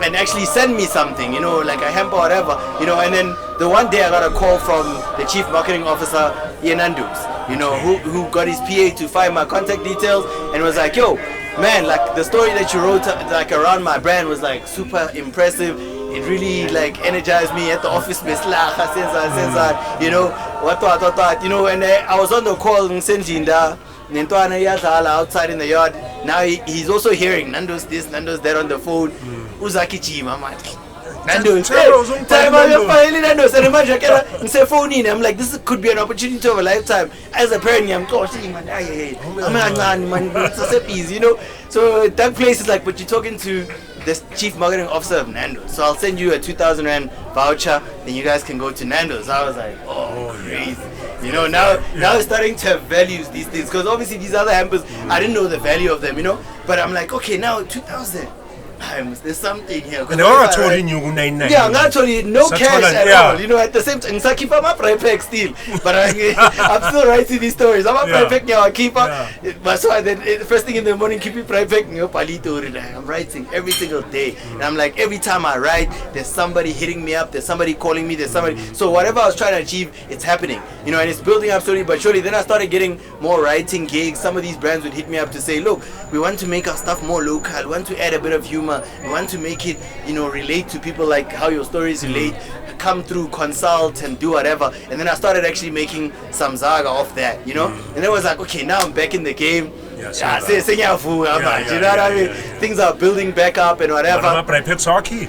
and actually send me something, you know, like a hemp or whatever, you know? And then the one day I got a call from the chief marketing officer, Nando's, you know, who got his PA to find my contact details and was like, yo, man, like the story that you wrote like around my brand was like super impressive. It really like energized me at the office, you know, what, you know, and I was on the call in Senjinda, outside in the yard. Now he's also hearing Nando's this, Nando's that on the phone. Uzaki Chima, man. Nando's, Nando's, and imagine, I'm like, this could be an opportunity of a lifetime. As a parent, I'm you know. So that place is like, but you're talking to the chief marketing officer of Nando's. So I'll send you a 2,000 Rand voucher, then you guys can go to Nando's. I was like, oh, crazy. You know, now it's starting to value these things. Because obviously these other hampers, I didn't know the value of them, you know. But I'm like, okay, now 2,000. There's something here. And I told you 99. Yeah, I'm not actually no cash at all. You know, at the same time, I keep my private still, but I'm still writing these stories. I'm a private now. I keep but so then first thing in the morning, keep it private. I'm writing every single day, and I'm like every time I write, there's somebody hitting me up, there's somebody calling me, there's somebody. So whatever I was trying to achieve, it's happening. You know, and it's building up slowly but surely. Then I started getting more writing gigs. Some of these brands would hit me up to say, look, we want to make our stuff more local. We want to add a bit of humor. We want to make it, you know, relate to people like how your stories relate. Come through, consult, and do whatever. And then I started actually making some zaga off that, you know. And it was like, okay, now I'm back in the game. You know what I mean? Things are building back up and whatever. I'm a private Saki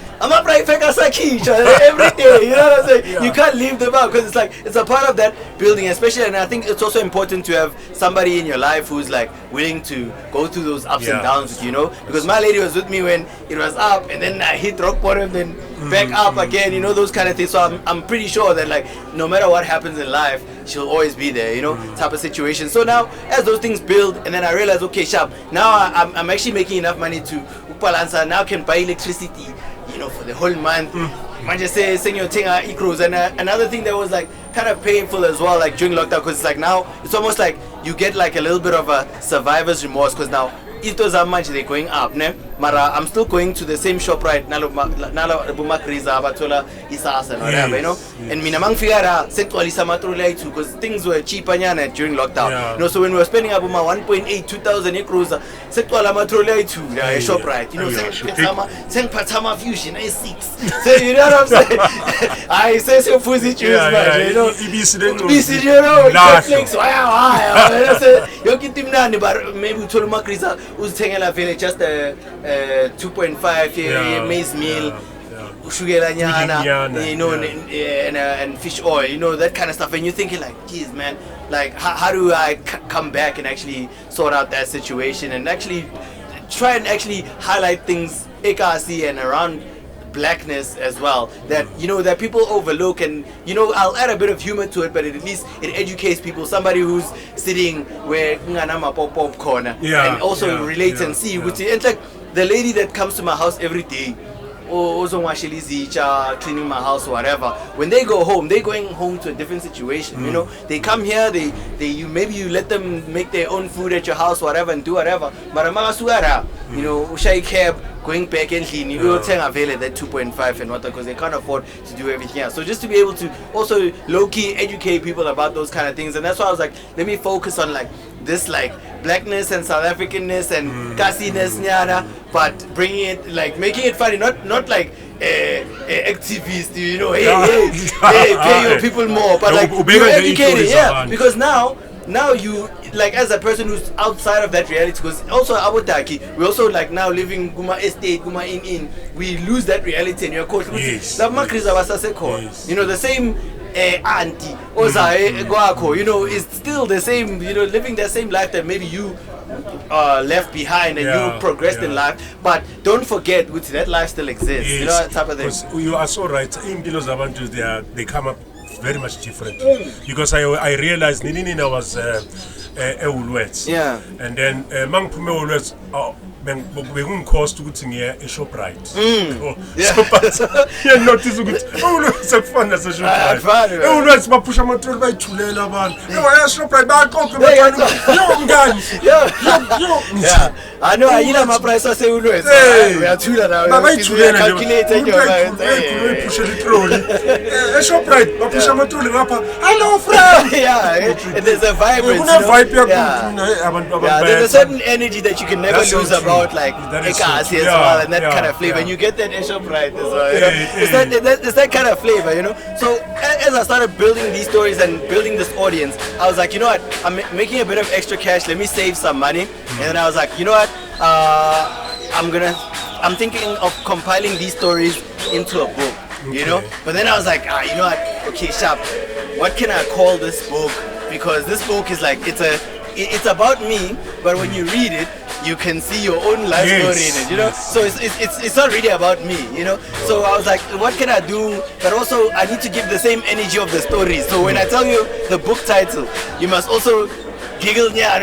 every day. You know what I'm saying? You can't leave them out because it's like it's a part of that building, especially. And I think it's also important to have somebody in your life who's like willing to go through those ups and downs, you know. Because my lady was with me when it was up, and then I hit rock bottom, then back up again. You know, those kind of things. So I'm pretty sure that like no matter what happens in life, she'll always be there. You know, type of situation. So now as those things build, and then I realized, okay, sharp. Now I'm actually making enough money to upalansa. Now I can buy electricity, you know, for the whole month. Man just say sing your thing e-cruise. And another thing that was like kind of painful as well, like during lockdown, because it's like now it's almost like you get like a little bit of a survivor's remorse because now ito za much they're going up, ne? Mara, I'm still going to the same shop right nalo bumakriza abatola isasa and whatever, you know. And mina mangfigara sekwalisa matrolay too because things were cheaper nyana during lockdown. You know, so when we were spending about 1.8, 2,000 cruiser, sekwala matrolay too, yeah, shop right. You know, seng patama fusion is 6. So you know what I'm saying? I say so fuzzy choose, man. You know, BC, you know, Netflix, wow. You get him nani, but maybe told makriza uzithengela vele just 2.5 maize meal, sugar you know, and fish oil, you know, that kind of stuff. And you're thinking like, geez, man, like how do I come back and actually sort out that situation and actually try and actually highlight things and around blackness as well, that you know that people overlook. And you know, I'll add a bit of humor to it, but at least it educates people. Somebody who's sitting where pop corner and also relates and see which it's like the lady that comes to my house every day, or cleaning my house or whatever. When they go home, they're going home to a different situation. You know, they come here, maybe you let them make their own food at your house, whatever, and do whatever. But you know, ushay cab, going back and clean, you will tell avail that 2.5 and what, because they can't afford to do everything else. So just to be able to also low-key educate people about those kind of things. And that's why I was like, let me focus on like this like blackness and South Africanness and cassiness, but bringing it, like making it funny, not like activist, you know, hey, pay your people more, but like you're educated, because now you, like, as a person who's outside of that reality, because also Abotaki, we also like now living Guma estate, Guma in, we lose that reality in your coach. Yes. You know, the same auntie, Oza, Guaco, you know, is still the same, you know, living the same life that maybe you left behind and you progressed in life, but don't forget that life still exists. Yes. You know, that type of thing. Because you are so right. In Pilos Abantu, they come up very much different. Because I realized Nini was a Woolworths. Yeah. And then Mang Pume Woolworths begun cost to a ShopRite. So notice Woolworths are fun as a ShopRite. Woolworths push a motor by Chulela man. ShopRite back Yeah. I know I need my price of Woolworths. We are two that are calculating your mind. Push it through. ShopRite, push a motor rapper. Hello, friend. Yeah, and there's a vibrance. There's a certain energy that you can never lose about like Ekasi as well, and that kind of flavor. And you get that in ShopRite as well. You know? It's that kind of flavor, you know. So as I started building these stories and building this audience, I was like, you know what? I'm making a bit of extra cash. Let me save some money. And then I was like, you know what? I'm thinking of compiling these stories into a book. You know. But then I was like, you know what? Okay, Sharp. What can I call this book? Because this book is like it's about me, but when you read it, you can see your own life story in it, you know. So it's not really about me, you know. So I was like, what can I do? But also I need to give the same energy of the story. So when I tell you the book title, you must also giggle. I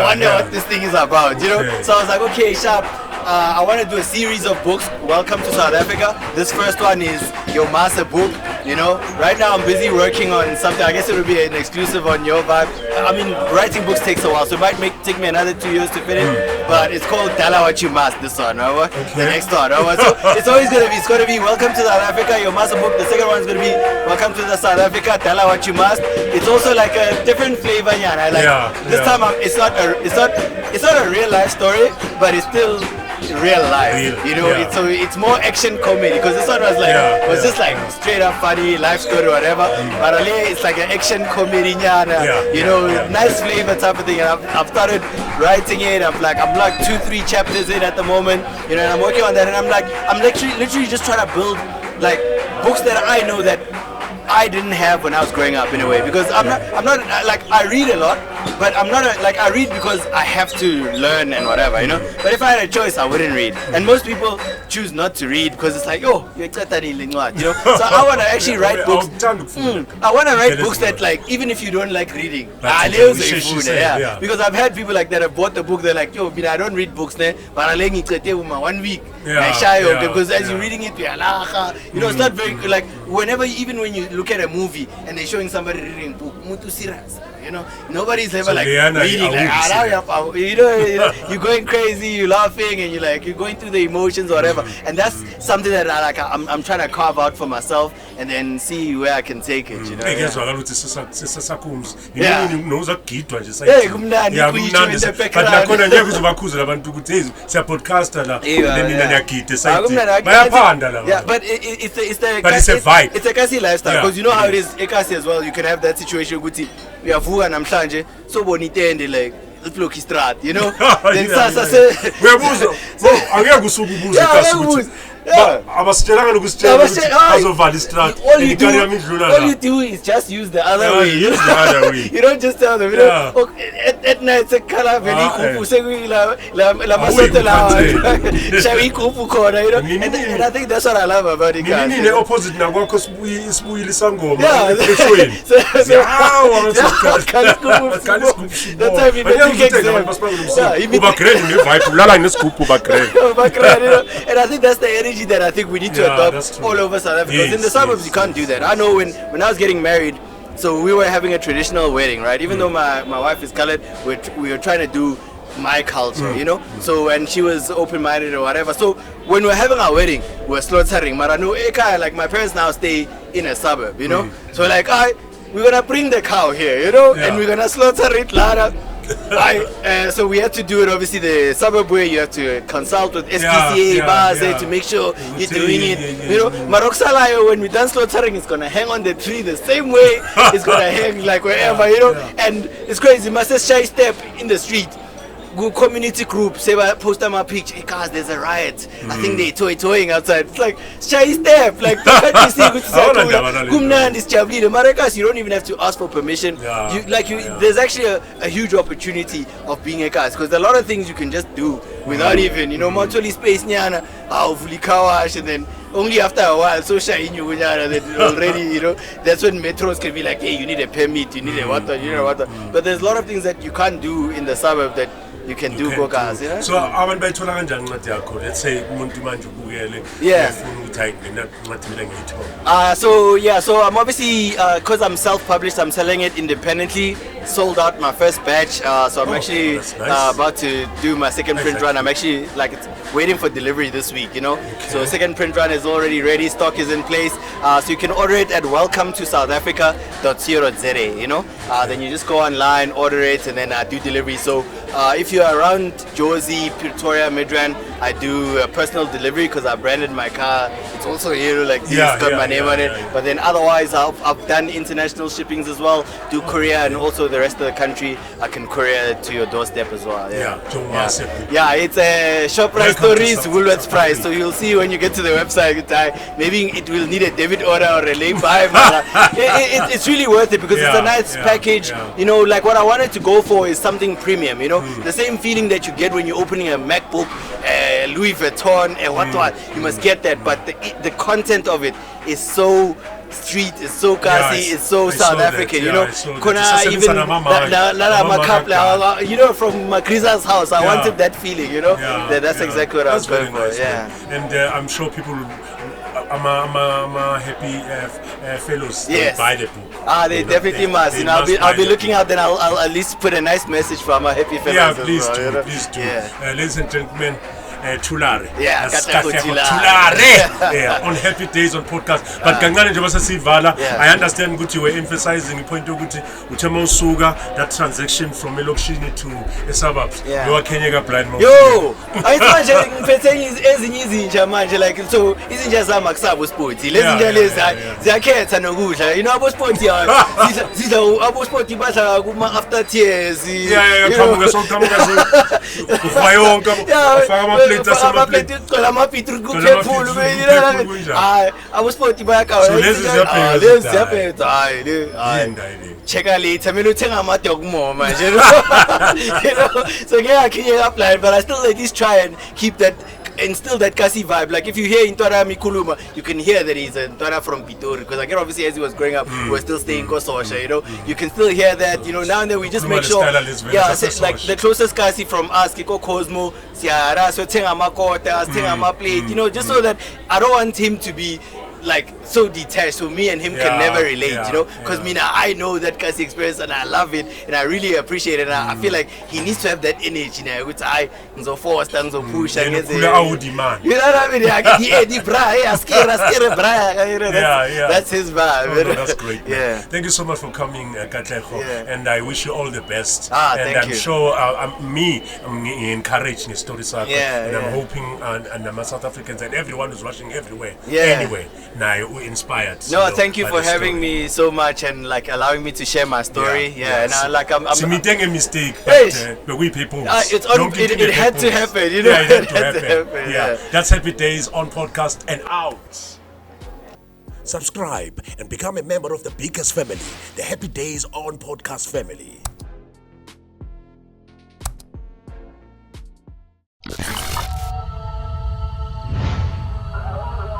wonder what this thing is about, you know. So I was like, okay, Sharp. I want to do a series of books. Welcome to South Africa. This first one is your master book. You know, right now I'm busy working on something. I guess it will be an exclusive on your vibe. I mean, writing books takes a while, so it might take me another 2 years to finish. But it's called Dala What You Must. This one, right? The next one, right? So it's always gonna be Welcome to South Africa, your master book. The second one is gonna be Welcome to the South Africa, Dala What You Must. It's also like a different flavor, This time it's not a real life story, but it's still real life, you know. It's more action comedy, because this one was like just like straight up funny life story or whatever, but it's like an action comedy, you know, nice flavor type of thing. And I've started writing it. I'm like 2-3 chapters in at the moment, you know, and I'm working on that, and I'm literally just trying to build like books that I know that I didn't have when I was growing up, in a way, because I'm not like, I read a lot, but I'm not I read because I have to learn and whatever, you know. But if I had a choice, I wouldn't read. And most people choose not to read because it's like, oh, you're you know. So I want to actually write books. I want to write books that, like, even if you don't like reading, because I've had people like that have bought the book. They're like, yo, I don't read books, but I like it 1 week. Because as you're reading it, you know, it's not very like even when you look at a movie and they're showing somebody reading book, you know, nobody's ever like reading you know, you're going crazy, you're laughing, and you're going through the emotions or whatever. And that's something that I'm trying to carve out for myself and then see where I can take it, you know. But it's a vibe. It's a Ekasi lifestyle, because you know how it is Ekasi as well. You can have that situation with we have who and I'm trying so bonite like Lucky Strat, you know. Then Sasa said, all you do is just use the other way. You don't just tell them, you know, at night it's a color, and I think that's what I love about it, guys. The opposite now, because and I think that's the energy that I think we need to adopt all over South Africa. Because in the suburbs you can't do that. I know when I was getting married, so we were having a traditional wedding, right? Even though my wife is colored, we were trying to do my culture, you know. So and she was open-minded or whatever. So when we're having our wedding, we're slaughtering. But I know like my parents now stay in a suburb, you know. So like, we're gonna bring the cow here, you know, and we're gonna slaughter it later. So we had to do it, obviously the suburb way. You have to consult with SPCA bars to make sure you're doing it, you know. Maroksalayo, when we're done slaughtering, it's gonna hang on the tree the same way it's gonna hang like wherever, you know. And it's crazy, must just shy step in the street go community group, say post my picture, hey guys, there's a riot. I think they toying outside. It's like shy step, like can't you see Maracas, you don't even have to ask for permission. There's actually a huge opportunity of being a cast, because a lot of things you can just do without even, mentally space nyana, and then only after a while, so shy in you that already, that's when metros can be like, hey, you need a permit, you need a water, you need a water. But there's a lot of things that you can't do in the suburb that you can do go cars, So abantu bayithola kanjani incwadi yakho? Let's say umuntu manje ubukele ufuna ukuthi ayingena incwadi mina ngiyithola. So I'm obviously because I'm self-published, I'm selling it independently. Sold out my first batch, so I'm actually about to do my second print run. I'm actually waiting for delivery this week, So second print run is already ready, stock is in place, so you can order it at welcometosouthafrica.co.za, then you just go online, order it, and then I do delivery. So if you're around Jozi, Pretoria, Midrand, I do personal delivery because I branded my car. It's also here it's got my name on it. But then otherwise, I've done international shippings as well, do courier, and also the rest of the country I can courier to your doorstep as well. It's a ShopRite Stories Woolworths price. So you'll see when you get to the website, maybe it will need a debit order or a lay by. It's really worth it because it's a nice package. What I wanted to go for is something premium. The same feeling that you get when you're opening a MacBook, Louis Vuitton, and what you must get that. But the content of it is so street, it's so classy, it's so South African, from Makriza's house, I wanted that feeling, that's exactly what I was going for. And I'm sure people, I'm a happy fellows buy the book. They definitely must. I'll be looking out. Then I'll at least put a nice message for my happy fellows. Please do. Ladies and gentlemen, Thulare. Katlego Thulare. On Happy Days on podcast. But Kangane Jobasa Sivala, I understand good you were emphasizing point to Suga, that transaction from Elokshini to the suburbs. You are Kenya blind. Yo, I thought easy in German, so isn't just a Maxabo sport. Ladies and gentlemen, they can't and good. About sport, after tears. I was put back out. Check a later, so I can't apply, but I still at least try and keep that. Instill that Kasi vibe. Like if you hear Intora Mikuluma, you can hear that he's a Intora from Pitori. Because obviously as he was growing up, we were still staying in Kososha, You can still hear that, now and then we just make sure. Like the closest Kasi from us, Kiko Cosmo, Siara, so Tenga Makota, Tenga Plate, just so that I don't want him to be so detached, so me and him can never relate, because I know that Kasi experience and I love it and I really appreciate it, and I feel like he needs to have that energy, which I so forced and so push and that's his vibe. That's great. Thank you so much for coming, Katlego, and I wish you all the best. And I'm sure I'm encouraged in the story circle, and I'm hoping and I'm South Africans and everyone who's watching everywhere. Anyway, now we're inspired. No, thank you for having me so much and allowing me to share my story. And I'm making a mistake, but we people, it had to happen, it had to happen. That's Happy Days on podcast and out. Subscribe and become a member of the biggest family, the Happy Days on podcast family.